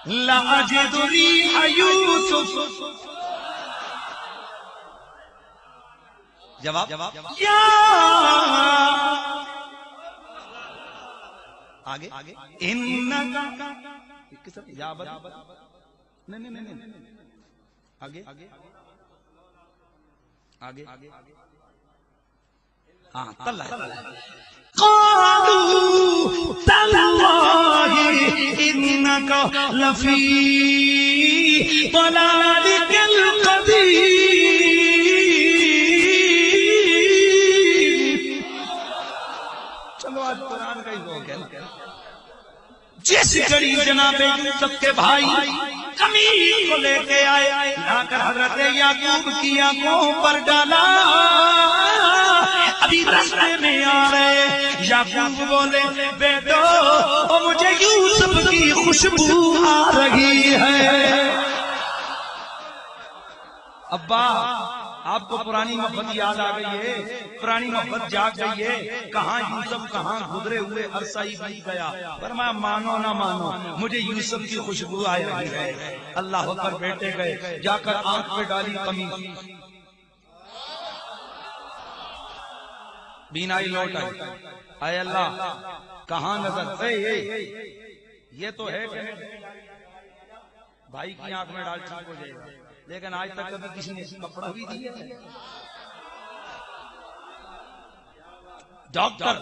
Speaker 1: لا اجد ریح یوسف۔ جواب یا آگے انکا یا بد نہیں آگے آگے ہاں تلا قالوا تاللہ انکا لفی ضلالک القدیم۔ چلو آج قرآن کا ہی ہو گیا۔ جس گھڑی جناب یوسف کے بھائی قمیص کو لے کے آئے، لا کر حضرت یعقوب کی آنکھوں پر ڈالا، ابھی راستے میں آ رہے، یعقوب بولے بیٹو مجھے یوسف کی خوشبو آ رہی ہے۔ ابا آپ کو پرانی محبت یاد آ گئی ہے، پرانی محبت جاگ گئی ہے، کہاں یوسف کہاں گزرے ہوئے عرصہ ہی بیت گیا، فرمایا مانو نہ مانو مجھے یوسف کی خوشبو آ رہی ہے۔ اللہ اکبر، بیٹے گئے، جا کر آنکھ پہ ڈالی قمیص، بینائی لوٹ آئی۔ اے اللہ کہاں نظر، یہ تو ہے کہ بھائی کی آنکھ میں ڈال ٹھیک ہو جائے گا، لیکن آج تک کبھی کسی نے کپڑا بھی دیا ہے؟ ڈاکٹر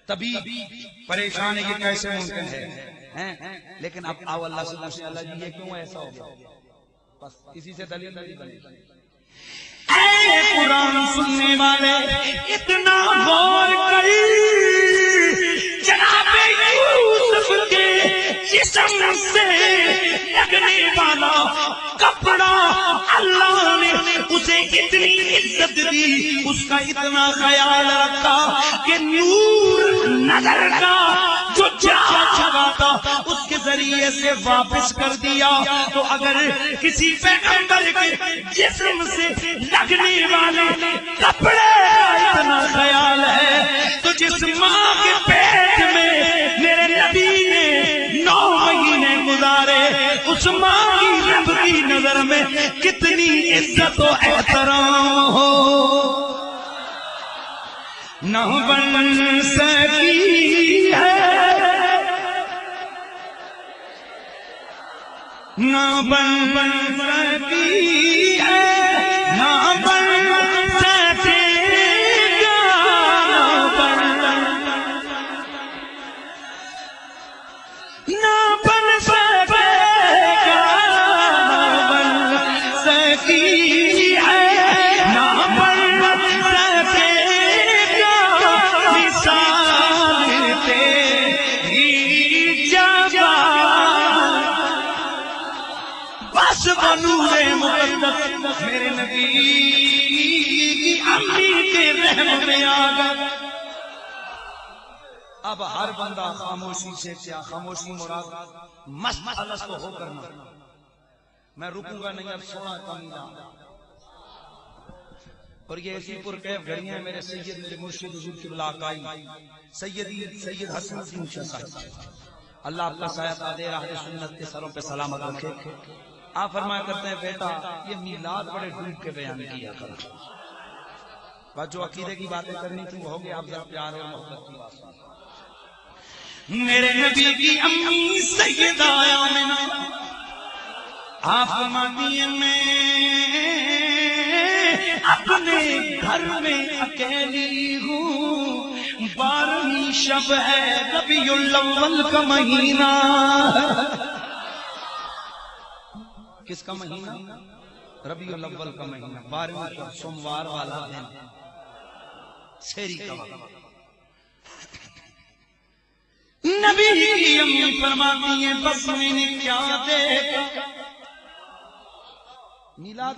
Speaker 1: طبیب پریشان ہے، یہ کیسے ممکن ہے؟ لیکن اب آؤ اللہ سے پوچھیں، اللہ جی یہ کیوں ایسا ہو گیا؟ بس اسی سے دلیل نہیں بنی۔ اے قرآن سننے والے اتنا غور کری، جناب یوسف کے جسم سے لگنے والا کپڑا اللہ نے اسے اتنی عزت دی، اس کا اتنا خیال رکھا کہ نور نظر کا جو جا چکا تھا اس کے ذریعے سے واپس کر دیا۔ تو اگر کسی پیغمبر کے جسم سے لگنے والے کپڑے کا اتنا خیال ہے تو جس ماں کے پیٹ میں میرے نبی نے 9 مہینے گزارے، اس ماں کی رب کی نظر میں کتنی عزت و احترام ہو نہ بن سکی ہے، نہ بن سکی ہے، نہ بن سکے گا، نہ بن سکے گا، نہ بن سکی ہے، نہ بن سکے گا مثال تیری جبان۔ بس بنور مقدس میرے نبی کی امی کے رحم میں آ گئے۔ اب ہر بندہ خاموشی سے، کیا خاموشی مراد مست الست ہو کرنا، میں رکوں گا نہیں، اب سونا کمینا۔ اور یہ ایسی پرکیف گھڑیاں میرے سید، میرے مرشد حضور کی ملاقائی سید حسن الدین شاہ صاحب، اللہ آپ کا سایہ دے رہا ہے، سنت کے سروں پہ سلامت رکھے۔ آپ فرمایا کرتے ہیں بیٹا یہ میلاد بڑے ڈوب کے بیان کیا کر، بس جو عقیدے کی باتیں کرنی تھی وہ ہوگی، آپ ذرا پیار اور محبت کی بات سنیں۔ میرے نبی کی امی سیدہ آمنہ آپ فرماتی ہیں میں اپنے گھر میں اکیلی ہوں، 12ویں شب ہے، ربیع الاول کا مہینہ۔ کس کا مہینہ؟ ربیع الاول کا مہینہ، 12ویں کا سوموار والا دن، سحری کا وقت۔ نبی کی امی فرماتی ہیں بس میں نے کیا دیکھا، میلاد